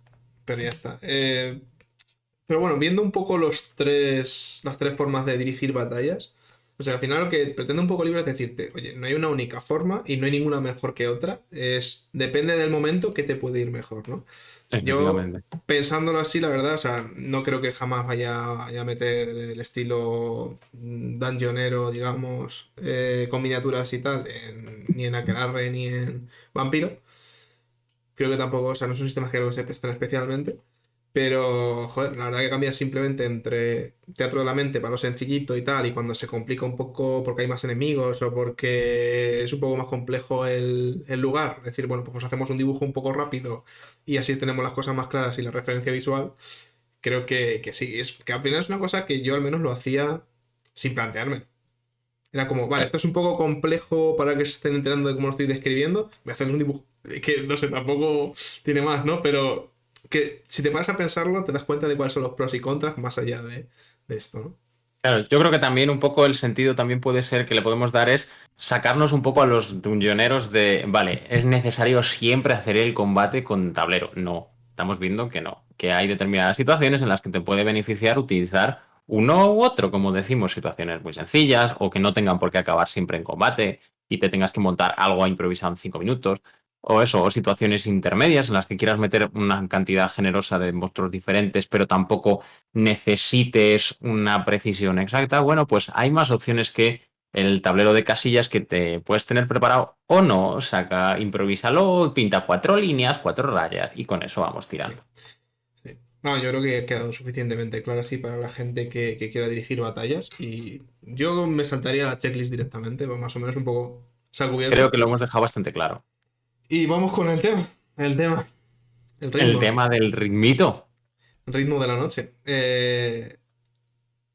pero ya está. Pero bueno, viendo un poco las tres formas de dirigir batallas, o sea, al final lo que pretende un poco el libro es decirte, oye, no hay una única forma y no hay ninguna mejor que otra, depende del momento que te puede ir mejor, ¿no? Yo, efectivamente. pensándolo así, la verdad, o sea, no creo que jamás vaya a meter el estilo dungeonero, digamos, con miniaturas y tal, ni en Aquelarre ni en Vampiro. Creo que tampoco, o sea, no son sistemas que creo que se prestan especialmente. Pero, joder, la verdad que cambia simplemente entre teatro de la mente para lo sencillito y tal, y cuando se complica un poco porque hay más enemigos o porque es un poco más complejo el lugar. Es decir, bueno, pues hacemos un dibujo un poco rápido y así tenemos las cosas más claras y la referencia visual. Creo que sí, es que al final es una cosa que yo al menos lo hacía sin plantearme. Era como, vale, Eh, esto es un poco complejo para que se estén enterando de cómo lo estoy describiendo. Voy a hacer un dibujo que no sé, tampoco tiene más, ¿no? Pero que si te paras a pensarlo, te das cuenta de cuáles son los pros y contras más allá de esto, ¿no? Claro, yo creo que también un poco el sentido también puede ser que le podemos dar es sacarnos un poco a los dungeoneros de, vale, es necesario siempre hacer el combate con tablero. No, estamos viendo que no, que hay determinadas situaciones en las que te puede beneficiar utilizar uno u otro, como decimos, situaciones muy sencillas o que no tengan por qué acabar siempre en combate y te tengas que montar algo improvisado en 5 minutos. O eso, o situaciones intermedias en las que quieras meter una cantidad generosa de monstruos diferentes, pero tampoco necesites una precisión exacta, bueno, pues hay más opciones que el tablero de casillas que te puedes tener preparado o no, saca, improvísalo, pinta 4 líneas, 4 rayas y con eso vamos Sí, tirando. sí. No, yo creo que he quedado suficientemente claro así para la gente que quiera dirigir batallas y yo me saltaría la checklist directamente, pues más o menos un poco se ha Creo cubierto. que lo hemos dejado bastante claro. Y vamos con el tema, el El ritmo. tema del ritmito. Ritmo de la noche.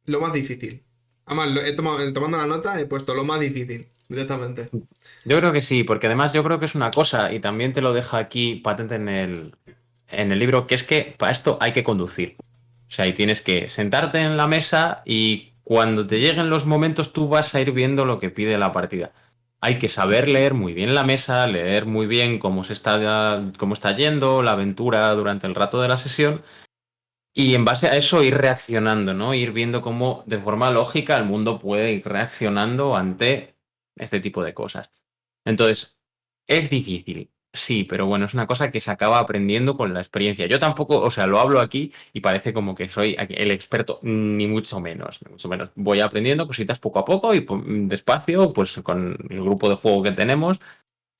Lo más difícil. Además, tomando la nota he puesto lo más difícil directamente. Yo creo que sí, porque además yo creo que es una cosa, y también te lo deja aquí patente en el libro, que es que para esto hay que conducir. O sea, y tienes que sentarte en la mesa y cuando te lleguen los momentos tú vas a ir viendo lo que pide la partida. Hay que saber leer muy bien la mesa, leer muy bien cómo está yendo la aventura durante el rato de la sesión y en base a eso ir reaccionando, ¿no? Ir viendo cómo de forma lógica el mundo puede ir reaccionando ante este tipo de cosas. Entonces, es difícil, sí, pero bueno, es una cosa que se acaba aprendiendo con la experiencia. Yo tampoco, o sea, lo hablo aquí y parece como que soy aquí el experto, ni mucho menos, ni mucho menos. Voy aprendiendo cositas poco a poco y despacio, pues con el grupo de juego que tenemos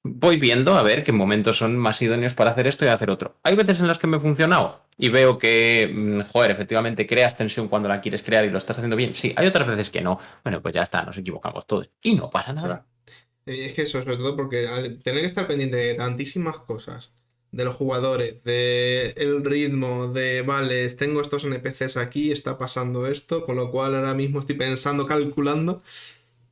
voy viendo a ver qué momentos son más idóneos para hacer esto y hacer otro. Hay veces en los que me ha funcionado y veo que, joder, efectivamente creas tensión cuando la quieres crear y lo estás haciendo bien. Sí, hay otras veces que no. Bueno, pues ya está, nos equivocamos todos. Y no pasa Sí. nada. Es que eso, sobre todo porque al tener que estar pendiente de tantísimas cosas, de los jugadores, de el ritmo, de, vale, tengo estos NPCs aquí, está pasando esto, con lo cual ahora mismo estoy pensando, calculando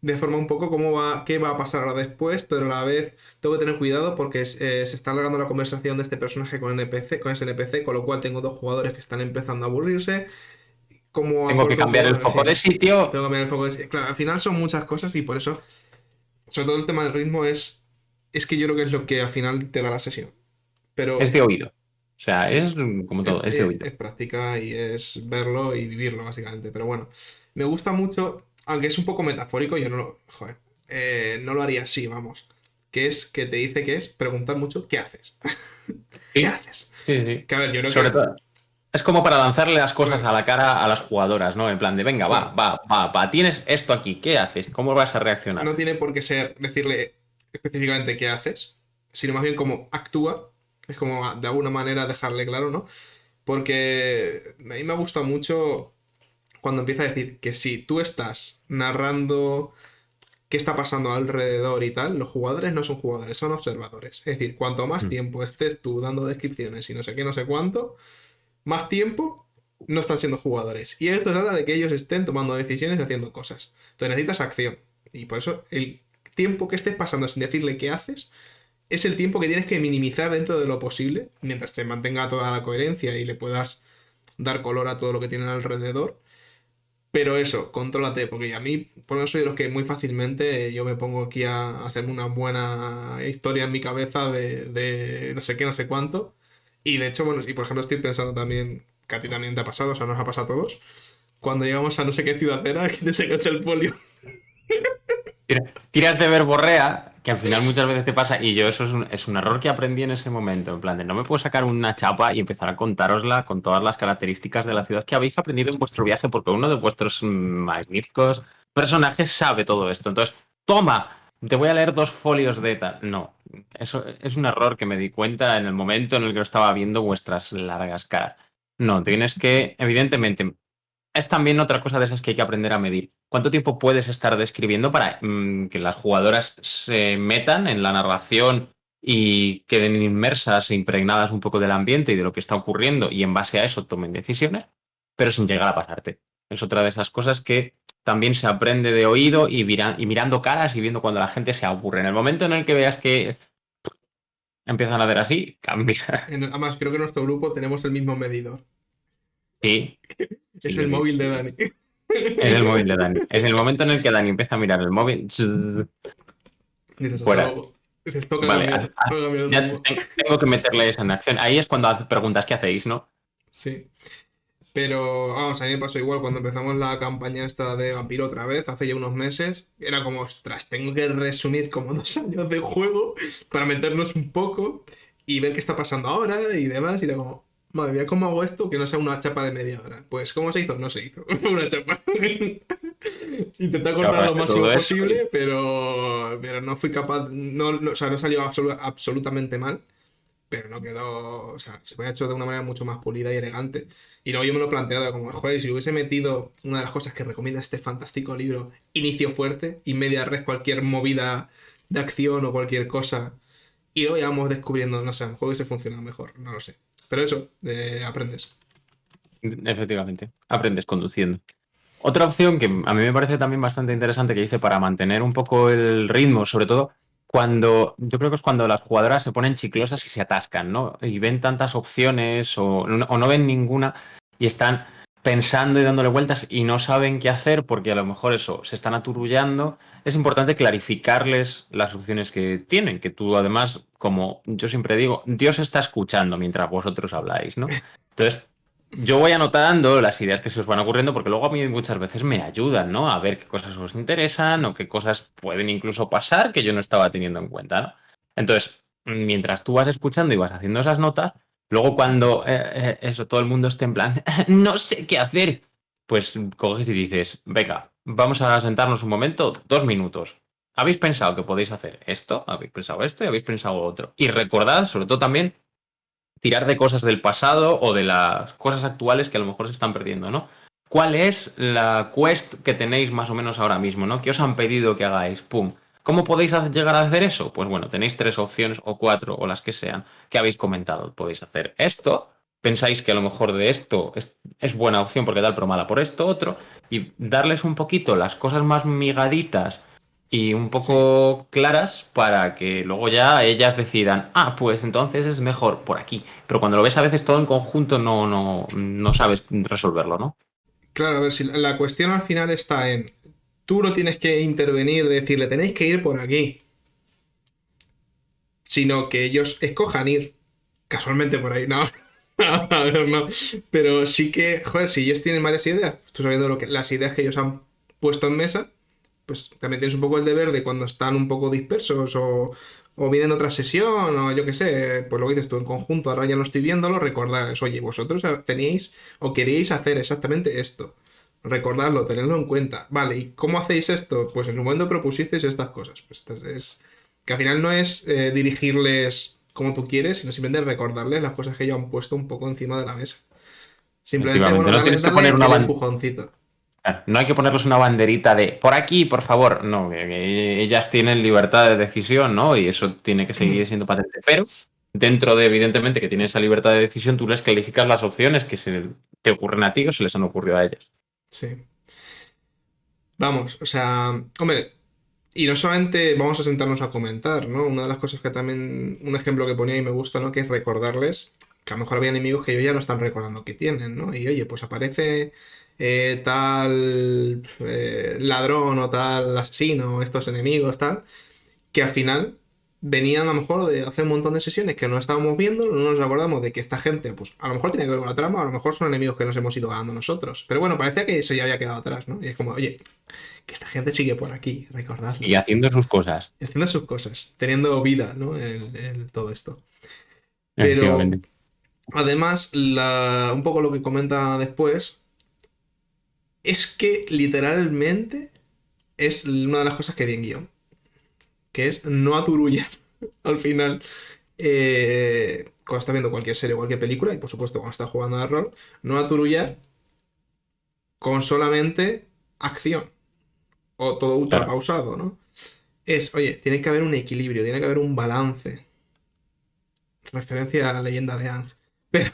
de forma un poco cómo va, qué va a pasar ahora después, pero a la vez tengo que tener cuidado porque se está alargando la conversación de este personaje con NPC, con ese NPC, con lo cual tengo dos jugadores que están empezando a aburrirse. ¿Cómo Tengo que aporta un cambiar poco? el Bueno, foco de sí, sitio. tengo que cambiar el foco. Claro, al final son muchas cosas y por eso, sobre todo el tema del ritmo es que yo creo que es lo que al final te da la sesión. Es Pero de oído. O sea, sí, es como todo, es de oído. es práctica y es verlo y vivirlo, básicamente. Pero bueno, me gusta mucho, aunque es un poco metafórico, yo no lo, joder, no lo haría así, vamos. Que es que te dice que es preguntar mucho, ¿qué haces? ¿Qué Sí, haces? sí, sí. Que a ver, yo creo Sobre que, todo. Es como para lanzarle las cosas claro, a la cara a las jugadoras, ¿no? En plan de, venga, va, claro, va, va, va, tienes esto aquí, ¿qué haces? ¿Cómo vas a reaccionar? no tiene por qué ser decirle específicamente qué haces, sino más bien cómo actúa. Es como de alguna manera dejarle claro, ¿no? Porque a mí me gusta mucho cuando empieza a decir que si tú estás narrando qué está pasando alrededor y tal, los jugadores no son jugadores, son observadores. Es decir, cuanto más Mm. tiempo estés tú dando descripciones y no sé qué, no sé cuánto, más tiempo no están siendo jugadores. Y esto trata de que ellos estén tomando decisiones y haciendo cosas. Entonces necesitas acción. Y por eso el tiempo que estés pasando sin decirle qué haces es el tiempo que tienes que minimizar dentro de lo posible, mientras se mantenga toda la coherencia y le puedas dar color a todo lo que tienen alrededor. Pero eso, contrólate, porque a mí, por lo menos soy de los que muy fácilmente yo me pongo aquí a hacerme una buena historia en mi cabeza de no sé qué, no sé cuánto. Y de hecho, bueno, y por ejemplo estoy pensando también, que a ti también te ha pasado, o sea, nos ha pasado a todos. Cuando llegamos a no sé qué ciudad era, que te sacaste el folio. Tiras de verborrea, que al final muchas veces te pasa, y yo eso es un error que aprendí en ese momento, en plan de no me puedo sacar una chapa y empezar a contárosla con todas las características de la ciudad que habéis aprendido en vuestro viaje, porque uno de vuestros magníficos personajes sabe todo esto. Entonces, toma, te voy a leer 2 folios de tal. No, eso es un error que me di cuenta en el momento en el que estaba viendo vuestras largas caras. No, tienes que, evidentemente, es también otra cosa de esas que hay que aprender a medir. ¿Cuánto tiempo puedes estar describiendo para que las jugadoras se metan en la narración y queden inmersas e impregnadas un poco del ambiente y de lo que está ocurriendo y en base a eso tomen decisiones, pero sin llegar a pasarte? Es otra de esas cosas que también se aprende de oído y mirando caras y viendo cuando la gente se aburre. En el momento en el que veas que empiezan a hacer así, cambia. Además, creo que en nuestro grupo tenemos el mismo medidor. Sí, Es sí, el sí, móvil de sí. Dani. Es el móvil de Dani. Es el momento en el que Dani empieza a mirar el móvil. Dices, hasta Fuera. luego. Dices, toca Vale, cambiar, toca cambiar de ya rumbo. tengo que meterle esa en acción. Ahí es cuando hace preguntas, ¿qué hacéis, no? Sí. Pero vamos, a mí me pasó igual cuando empezamos la campaña esta de Vampiro otra vez, hace ya unos meses. Era como, ostras, tengo que resumir como 2 años de juego para meternos un poco y ver qué está pasando ahora y demás. Y era como, madre mía, ¿cómo hago esto que no sea una chapa de media hora? Pues, ¿cómo se hizo? No se hizo. Una chapa. Intenté Te cortar lo ahorraste todo máximo eso y posible, pero no fui capaz, o sea, no salió absolutamente mal, pero no quedó, o sea, se ha hecho de una manera mucho más pulida y elegante. Y luego yo me lo he planteado como, joder, si hubiese metido una de las cosas que recomienda este fantástico libro, inicio fuerte y media red, cualquier movida de acción o cualquier cosa, y luego ya vamos descubriendo, no sé, a lo mejor hubiese funcionado mejor, no lo sé. Pero eso, aprendes. Efectivamente, aprendes conduciendo. Otra opción que a mí me parece también bastante interesante que dice para mantener un poco el ritmo, sobre todo cuando, yo creo que es cuando las jugadoras se ponen chiclosas y se atascan, ¿no? Y ven tantas opciones o no ven ninguna y están pensando y dándole vueltas y no saben qué hacer porque a lo mejor eso, se están aturullando. Es importante clarificarles las opciones que tienen, que tú además, como yo siempre digo, Dios está escuchando mientras vosotros habláis, ¿no? Entonces, yo voy anotando las ideas que se os van ocurriendo porque luego a mí muchas veces me ayudan, ¿no? A ver qué cosas os interesan o qué cosas pueden incluso pasar que yo no estaba teniendo en cuenta, ¿no? Entonces, mientras tú vas escuchando y vas haciendo esas notas, luego cuando eso todo el mundo esté en plan, no sé qué hacer, pues coges y dices, venga, vamos a sentarnos un momento, 2 minutos. ¿Habéis pensado que podéis hacer esto? ¿Habéis pensado esto? ¿Y habéis pensado otro? Y recordad, sobre todo también, tirar de cosas del pasado o de las cosas actuales que a lo mejor se están perdiendo, ¿no? ¿Cuál es la quest que tenéis más o menos ahora mismo, ¿no? ¿Qué os han pedido que hagáis? ¡Pum! ¿Cómo podéis llegar a hacer eso? Pues bueno, tenéis 3 opciones o 4 o las que sean que habéis comentado. Podéis hacer esto, pensáis que a lo mejor de esto es buena opción porque tal, pero mala por esto, otro, y darles un poquito las cosas más migaditas y un Sí. poco claras para que luego ya ellas decidan, ah, pues entonces es mejor por aquí. Pero cuando lo ves a veces todo en conjunto no sabes resolverlo, ¿no? Claro, a ver, si la cuestión al final está en, tú no tienes que intervenir, decirle, tenéis que ir por aquí, sino que ellos escojan ir casualmente por ahí. No, a ver, no. Pero sí que, joder, si ellos tienen varias ideas, tú sabiendo las ideas que ellos han puesto en mesa, pues también tienes un poco el deber de cuando están un poco dispersos o vienen de otra sesión o yo qué sé, pues lo que dices tú en conjunto, ahora ya no estoy viéndolo, recordad, oye, vosotros teníais o queríais hacer exactamente esto. Recordadlo, tenedlo en cuenta. Vale, ¿y cómo hacéis esto? Pues en su momento propusisteis estas cosas. Pues es que al final no es dirigirles como tú quieres, sino simplemente recordarles las cosas que ellos han puesto un poco encima de la mesa. Simplemente, Efectivamente, bueno, no darle, tienes que poner darle una el empujoncito. no hay que ponerles una banderita de por aquí, por favor. No, que ellas tienen libertad de decisión, ¿no? Y eso tiene que seguir siendo patente. Pero dentro de, evidentemente, que tienen esa libertad de decisión, tú les calificas las opciones que se te ocurren a ti o se les han ocurrido a ellas. Sí. Vamos, o sea, hombre, y no solamente vamos a sentarnos a comentar, ¿no? Una de las cosas que también, un ejemplo que ponía y me gusta, ¿no? Que es recordarles que a lo mejor había enemigos que ellos ya no están recordando que tienen, ¿no? Y oye, pues aparece tal ladrón o tal asesino, estos enemigos, tal, que al final venían a lo mejor de hacer un montón de sesiones que no estábamos viendo, no nos acordamos de que esta gente, pues a lo mejor tiene que ver con la trama, a lo mejor son enemigos que nos hemos ido ganando nosotros. Pero bueno, parecía que eso ya había quedado atrás, ¿no? Y es como, oye, que esta gente sigue por aquí, recordadlo. Y haciendo sus cosas. Y haciendo sus cosas, teniendo vida, ¿no? Todo esto. Pero Efectivamente. además, un poco lo que comenta después es que literalmente es una de las cosas que di en guión, que es no aturullar al final. Cuando está viendo cualquier serie o cualquier película, y por supuesto cuando está jugando a rol, no aturullar con solamente acción o todo ultra Claro. pausado, ¿no? Es, oye, tiene que haber un equilibrio, tiene que haber un balance. Referencia a la leyenda de Aang. Pero,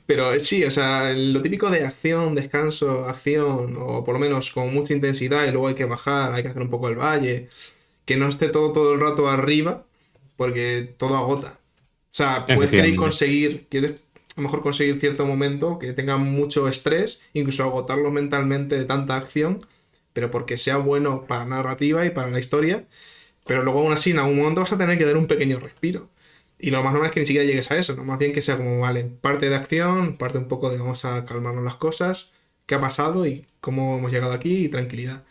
pero sí, o sea, lo típico de acción, descanso, acción, o por lo menos con mucha intensidad y luego hay que bajar, hay que hacer un poco el valle, que no esté todo el rato arriba, porque todo agota. O sea, puedes querer Efectivamente. conseguir, quieres a lo mejor conseguir cierto momento que tenga mucho estrés, incluso agotarlo mentalmente de tanta acción, pero porque sea bueno para la narrativa y para la historia, pero luego aún así en algún momento vas a tener que dar un pequeño respiro. Y lo más normal es que ni siquiera llegues a eso, ¿no? Más bien que sea como, vale, parte de acción, parte un poco de vamos a calmarnos las cosas, qué ha pasado y cómo hemos llegado aquí y tranquilidad.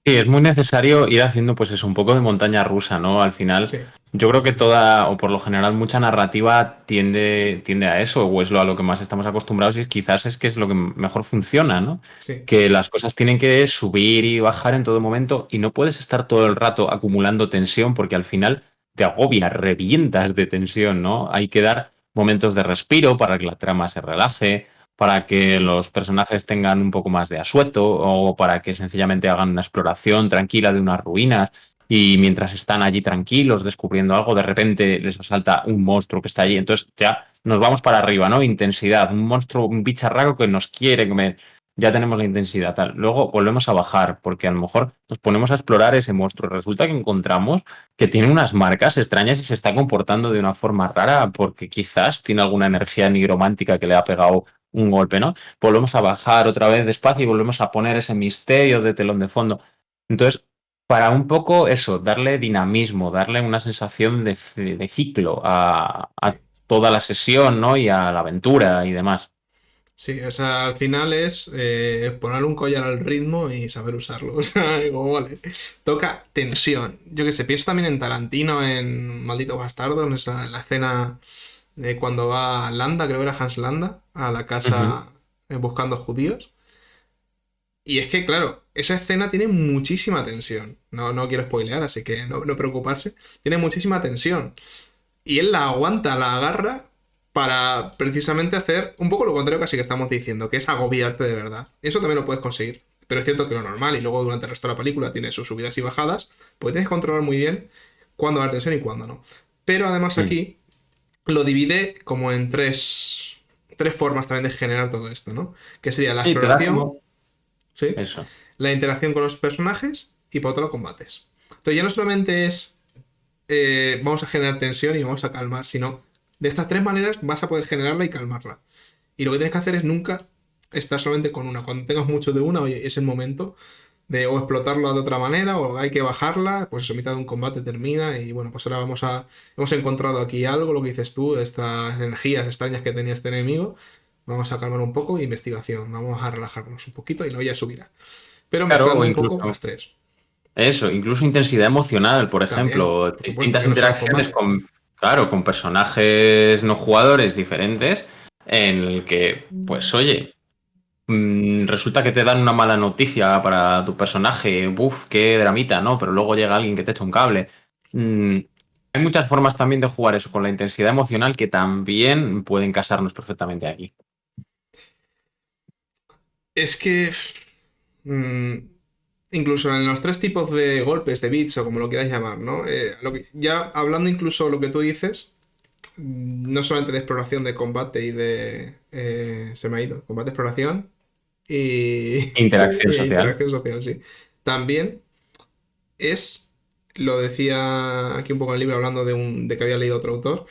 Sí, es muy necesario ir haciendo, pues eso, un poco de montaña rusa, ¿no? Al final, Sí, yo creo que toda, o por lo general, mucha narrativa tiende a eso, o es a lo que más estamos acostumbrados, y quizás es que es lo que mejor funciona, ¿no? sí, Que las cosas tienen que subir y bajar en todo momento, y no puedes estar todo el rato acumulando tensión, porque al final te agobia, revientas de tensión, ¿no? Hay que dar momentos de respiro para que la trama se relaje, para que los personajes tengan un poco más de asueto o para que sencillamente hagan una exploración tranquila de unas ruinas. y mientras están allí tranquilos descubriendo algo, de repente les asalta un monstruo que está allí. Entonces ya nos vamos para arriba, ¿no? Intensidad, un monstruo, un bicharraco que nos quiere comer. Ya tenemos la intensidad, tal. Luego volvemos a bajar, porque a lo mejor nos ponemos a explorar ese monstruo. Resulta que encontramos que tiene unas marcas extrañas y se está comportando de una forma rara, porque quizás tiene alguna energía nigromántica que le ha pegado un golpe, ¿no? Volvemos a bajar otra vez despacio y volvemos a poner ese misterio de telón de fondo. Entonces, para un poco eso, darle dinamismo, darle una sensación de ciclo a Sí. toda la sesión, ¿no? Y a la aventura y demás. Sí, o sea, al final es poner un collar al ritmo y saber usarlo. O sea, como vale. Toca tensión. Yo que sé, pienso también en Tarantino, en Maldito Bastardo, en la escena de cuando va Landa, creo que era Hans Landa, a la Ujú. casa buscando judíos. Y es que, claro, esa escena tiene muchísima tensión. No, no quiero spoilear, así que no preocuparse. Tiene muchísima tensión. Y él la aguanta, la agarra para precisamente hacer un poco lo contrario que así que estamos diciendo, que es agobiarte de verdad. Eso también lo puedes conseguir. Pero es cierto que lo normal, y luego durante el resto de la película tiene sus subidas y bajadas, pues tienes que controlar muy bien cuándo dar tensión y cuándo no. Pero además Mm. aquí lo divide como en tres formas también de generar todo esto, ¿no? Que sería la Y te da exploración, como ¿sí? eso. La interacción con los personajes y por otro lado combates. Entonces ya no solamente es vamos a generar tensión y vamos a calmar, sino de estas tres maneras vas a poder generarla y calmarla. Y lo que tienes que hacer es nunca estar solamente con una. Cuando tengas mucho de una, oye, es el momento de o explotarlo de otra manera o hay que bajarla, pues eso, mitad de un combate termina y bueno, pues ahora hemos encontrado aquí algo, lo que dices tú, estas energías extrañas que tenía este enemigo, vamos a calmar un poco, investigación, vamos a relajarnos un poquito y luego ya subirá. Pero Claro, o mezclando un poco las incluso tres. eso, incluso intensidad emocional, por También, ejemplo, por supuesto, distintas que no solo interacciones combate. con, claro, con personajes no jugadores diferentes, en el que, pues, oye, resulta que te dan una mala noticia para tu personaje, buf, qué dramita, ¿no? Pero luego llega alguien que te echa un cable. Mm, Hay muchas formas también de jugar eso con la intensidad emocional que también pueden casarnos perfectamente aquí. Es que mm, incluso en los tres tipos de golpes, de bits o como lo quieras llamar, ¿no? Ya hablando incluso lo que tú dices, no solamente de exploración, de combate y de... se me ha ido, combate, exploración y Interacción social. interacción social, sí. También es, lo decía aquí un poco en el libro hablando de que había leído otro autor,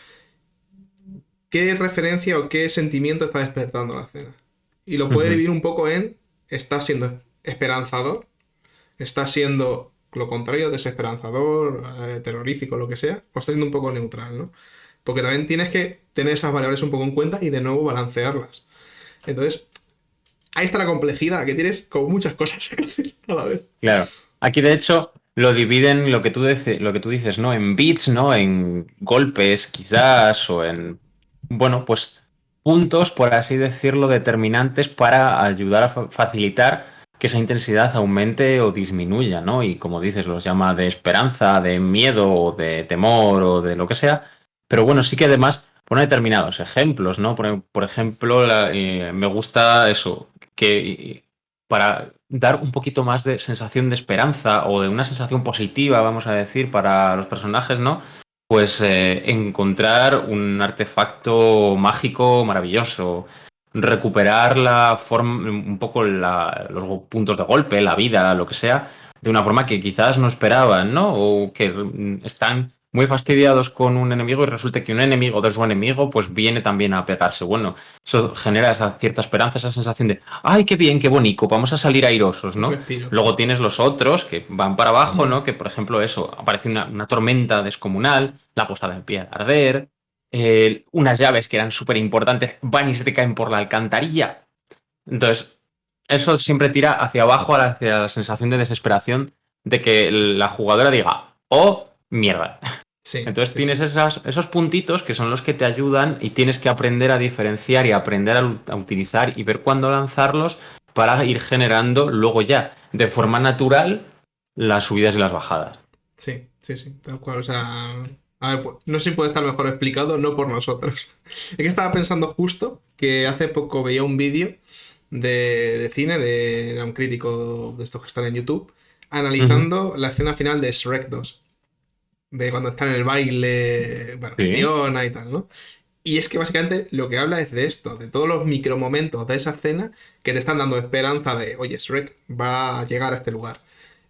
qué referencia o qué sentimiento está despertando la escena. Y lo puede Ujú. dividir un poco en, está siendo esperanzador, está siendo lo contrario, desesperanzador, terrorífico, lo que sea, o está siendo un poco neutral, ¿no? Porque también tienes que tener esas variables un poco en cuenta y de nuevo balancearlas. Entonces, ahí está la complejidad, que tienes con muchas cosas que hacer a la vez. Claro. Aquí, de hecho, lo dividen lo que tú dices, ¿no? En bits, ¿no? En golpes, quizás, o en, bueno, pues puntos, por así decirlo, determinantes para ayudar a facilitar que esa intensidad aumente o disminuya, ¿no? Y como dices, los llama de esperanza, de miedo, o de temor, o de lo que sea. Pero bueno, sí que además pone determinados ejemplos, ¿no? Por ejemplo, me gusta eso, que para dar un poquito más de sensación de esperanza o de una sensación positiva, vamos a decir, para los personajes, ¿no? Pues encontrar un artefacto mágico maravilloso, recuperar la forma, un poco los puntos de golpe, la vida, lo que sea, de una forma que quizás no esperaban, ¿no? O que están muy fastidiados con un enemigo y resulta que un enemigo de su enemigo pues viene también a pegarse. Bueno, eso genera esa cierta esperanza, esa sensación de ¡ay, qué bien, qué bonito! Vamos a salir airosos, Un ¿no? respiro. Luego tienes los otros que van para abajo, ¿no? Que, por ejemplo, eso, aparece una tormenta descomunal, la posada empieza a arder, unas llaves que eran súper importantes van y se te caen por la alcantarilla. Entonces, eso siempre tira hacia abajo, hacia la sensación de desesperación de que la jugadora diga, ¡oh, mierda! Sí, Entonces sí, sí. tienes esos puntitos que son los que te ayudan y tienes que aprender a diferenciar y aprender a utilizar y ver cuándo lanzarlos para ir generando luego ya de forma natural las subidas y las bajadas. Sí, sí, sí, tal cual. O sea, a ver, no sé si puede estar mejor explicado, no por nosotros. Es que estaba pensando justo que hace poco veía un vídeo de cine, era un crítico de estos que están en YouTube, Ujú. analizando la escena final de Shrek 2, de cuando están en el baile, bueno, Sí, Fiona y tal, ¿no? Y es que básicamente lo que habla es de esto, de todos los micromomentos de esa escena que te están dando esperanza de, oye, Shrek va a llegar a este lugar.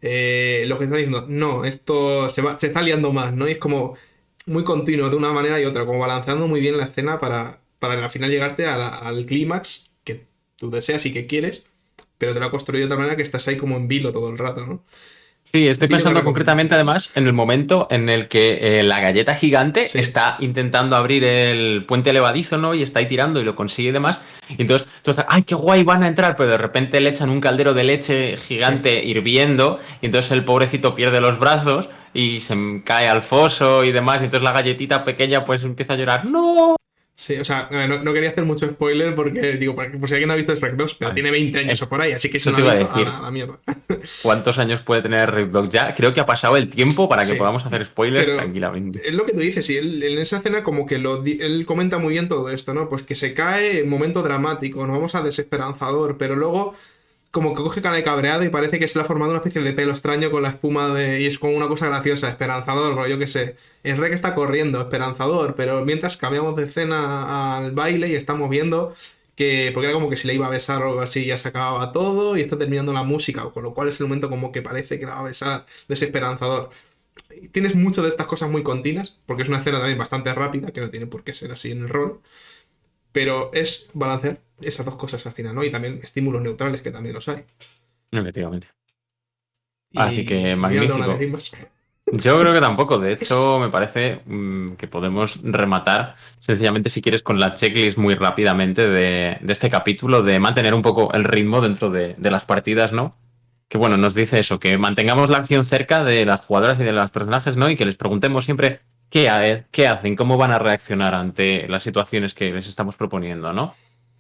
Lo que está diciendo, no, esto se está liando más, ¿no? Y es como muy continuo de una manera y otra, como balanceando muy bien la escena para al final llegarte al clímax que tú deseas y que quieres, pero te lo ha construido de tal manera que estás ahí como en vilo todo el rato, ¿no? sí, estoy Vilo de pensando recompensa. concretamente además en el momento en el que la galleta gigante Sí, está intentando abrir el puente levadizo, ¿no? Y está ahí tirando y lo consigue y demás. Y entonces tú estás, ¡ay, qué guay! Van a entrar, pero de repente le echan un caldero de leche sí. gigante hirviendo y entonces el pobrecito pierde los brazos y cae al foso y demás. Y entonces la galletita pequeña pues empieza a llorar, ¡no! Sí, o sea, a ver, no quería hacer mucho spoiler porque, digo, por si alguien no ha visto Shrek 2, pero Vale. tiene 20 años o por ahí, así que si Eso no lo te ha iba a visto, decir. a la mierda. ¿Cuántos años puede tener Red Dog ya? Creo que ha pasado el tiempo para que Sí, podamos hacer spoilers pero tranquilamente. es lo que tú dices, y él, en esa escena como que él comenta muy bien todo esto, ¿no? Pues que se cae en momento dramático, nos vamos a desesperanzador, pero luego como que coge cara de cabreado y parece que se le ha formado una especie de pelo extraño con la espuma de... Y es como una cosa graciosa, esperanzador, pero yo qué sé. Es re que está corriendo, esperanzador, pero mientras cambiamos de escena al baile y estamos viendo que... Porque era como que si le iba a besar o algo así ya se acababa todo y está terminando la música, con lo cual es el momento como que parece que la va a besar, desesperanzador. Tienes muchas de estas cosas muy continuas, porque es una escena también bastante rápida, que no tiene por qué ser así en el rol, pero es balancear esas dos cosas al final, ¿no? Y también estímulos neutrales, que también los hay. Efectivamente. Así que Y ya no tengo nada que magnífico. decir más. Yo creo que tampoco. De hecho, me parece que podemos rematar sencillamente, si quieres, con la checklist muy rápidamente de este capítulo, de mantener un poco el ritmo dentro de las partidas, ¿no? Que bueno, nos dice eso, que mantengamos la acción cerca de las jugadoras y de los personajes, ¿no? Y que les preguntemos siempre qué hacen, cómo van a reaccionar ante las situaciones que les estamos proponiendo, ¿no?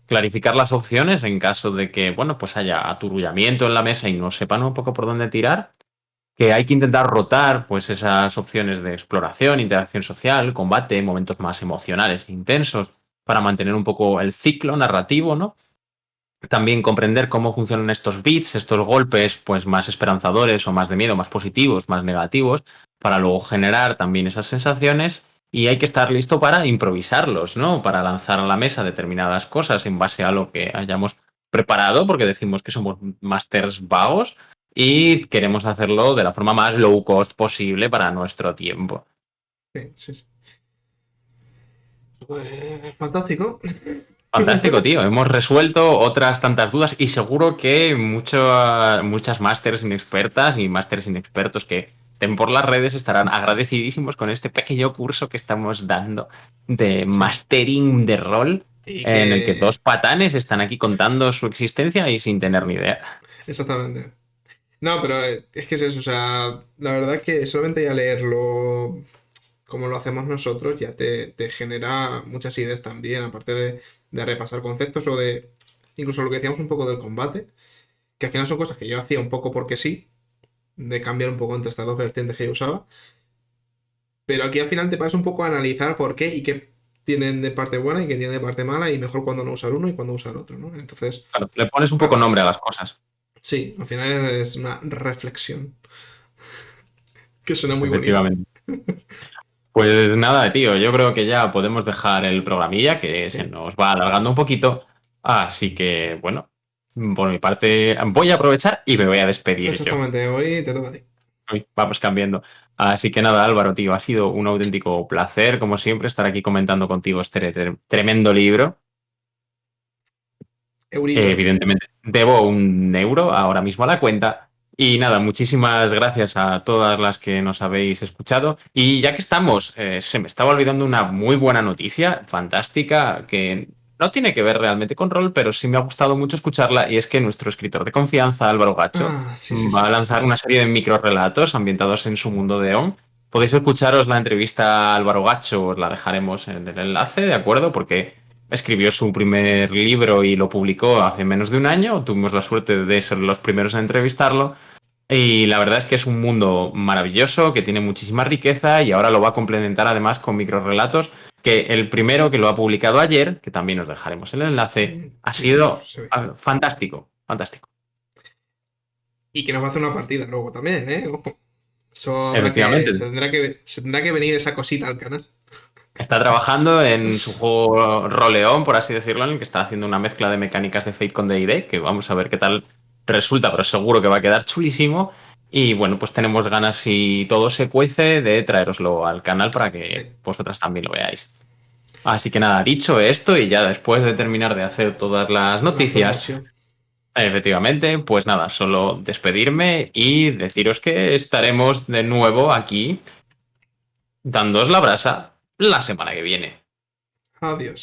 Clarificar las opciones en caso de que, bueno, pues haya aturullamiento en la mesa y no sepan un poco por dónde tirar, que hay que intentar rotar pues esas opciones de exploración, interacción social, combate, momentos más emocionales e intensos para mantener un poco el ciclo narrativo, ¿no? También comprender cómo funcionan estos beats, estos golpes pues más esperanzadores o más de miedo, más positivos, más negativos, para luego generar también esas sensaciones y hay que estar listo para improvisarlos, ¿no? Para lanzar a la mesa determinadas cosas en base a lo que hayamos preparado, porque decimos que somos masters vagos y queremos hacerlo de la forma más low cost posible para nuestro tiempo. Sí, sí, sí. Pues, fantástico. Fantástico, tío. Hemos resuelto otras tantas dudas y seguro que muchas másters inexpertas y másters inexpertos que estén por las redes estarán agradecidísimos con este pequeño curso que estamos dando de Sí. mastering de rol, Y en el que dos que... patanes están aquí contando su existencia y sin tener ni idea. Exactamente. No, pero es que es eso, o sea, la verdad es que solamente ya leerlo como lo hacemos nosotros ya te genera muchas ideas también, aparte de repasar conceptos o de incluso lo que decíamos un poco del combate, que al final son cosas que yo hacía un poco porque sí, de cambiar un poco entre estas dos vertientes que yo usaba, pero aquí al final te pasas un poco a analizar por qué y qué tienen de parte buena y qué tienen de parte mala y mejor cuando no usar uno y cuando usar otro, ¿no? Entonces, Claro, le pones un poco bueno, nombre a las cosas, sí, al final es una reflexión que suena muy bonito. efectivamente. Pues nada, tío, yo creo que ya podemos dejar el programilla, que se Sí, nos va alargando un poquito. Así que, bueno, por mi parte voy a aprovechar y me voy a despedir yo. exactamente, hoy te toca a ti. Uy, vamos cambiando. Así que nada, Álvaro, tío, ha sido un auténtico placer, como siempre, estar aquí comentando contigo este tremendo libro. Eurito. Evidentemente, debo 1 euro ahora mismo a la cuenta. Y nada, muchísimas gracias a todas las que nos habéis escuchado. Y ya que estamos, se me estaba olvidando una muy buena noticia, fantástica, que no tiene que ver realmente con rol, pero sí me ha gustado mucho escucharla. Y es que nuestro escritor de confianza, Álvaro Gacho, Ah, sí, sí, sí, va a sí. lanzar una serie de microrelatos ambientados en su mundo de ON. Podéis escucharos la entrevista a Álvaro Gacho, os la dejaremos en el enlace, ¿de acuerdo? Porque escribió su primer libro y lo publicó hace menos de 1 año. Tuvimos la suerte de ser los primeros en entrevistarlo. Y la verdad es que es un mundo maravilloso, que tiene muchísima riqueza y ahora lo va a complementar además con microrelatos, que el primero que lo ha publicado ayer, que también os dejaremos el enlace, ha Sí, sido se ve. fantástico, fantástico. Y que nos va a hacer una partida luego también, ¿eh? Ojo. Eso habrá Efectivamente, se tendrá que venir esa cosita al canal. está trabajando en su juego roleón, por así decirlo, en el que está haciendo una mezcla de mecánicas de Fate con D&D, que vamos a ver qué tal resulta, pero seguro que va a quedar chulísimo. Y bueno, pues tenemos ganas, si todo se cuece, de traeroslo al canal para que Sí, vosotras también lo veáis. Así que nada, dicho esto, y ya después de terminar de hacer todas las la noticias, promoción. efectivamente, pues nada, solo despedirme y deciros que estaremos de nuevo aquí dándoos la brasa la semana que viene. Adiós.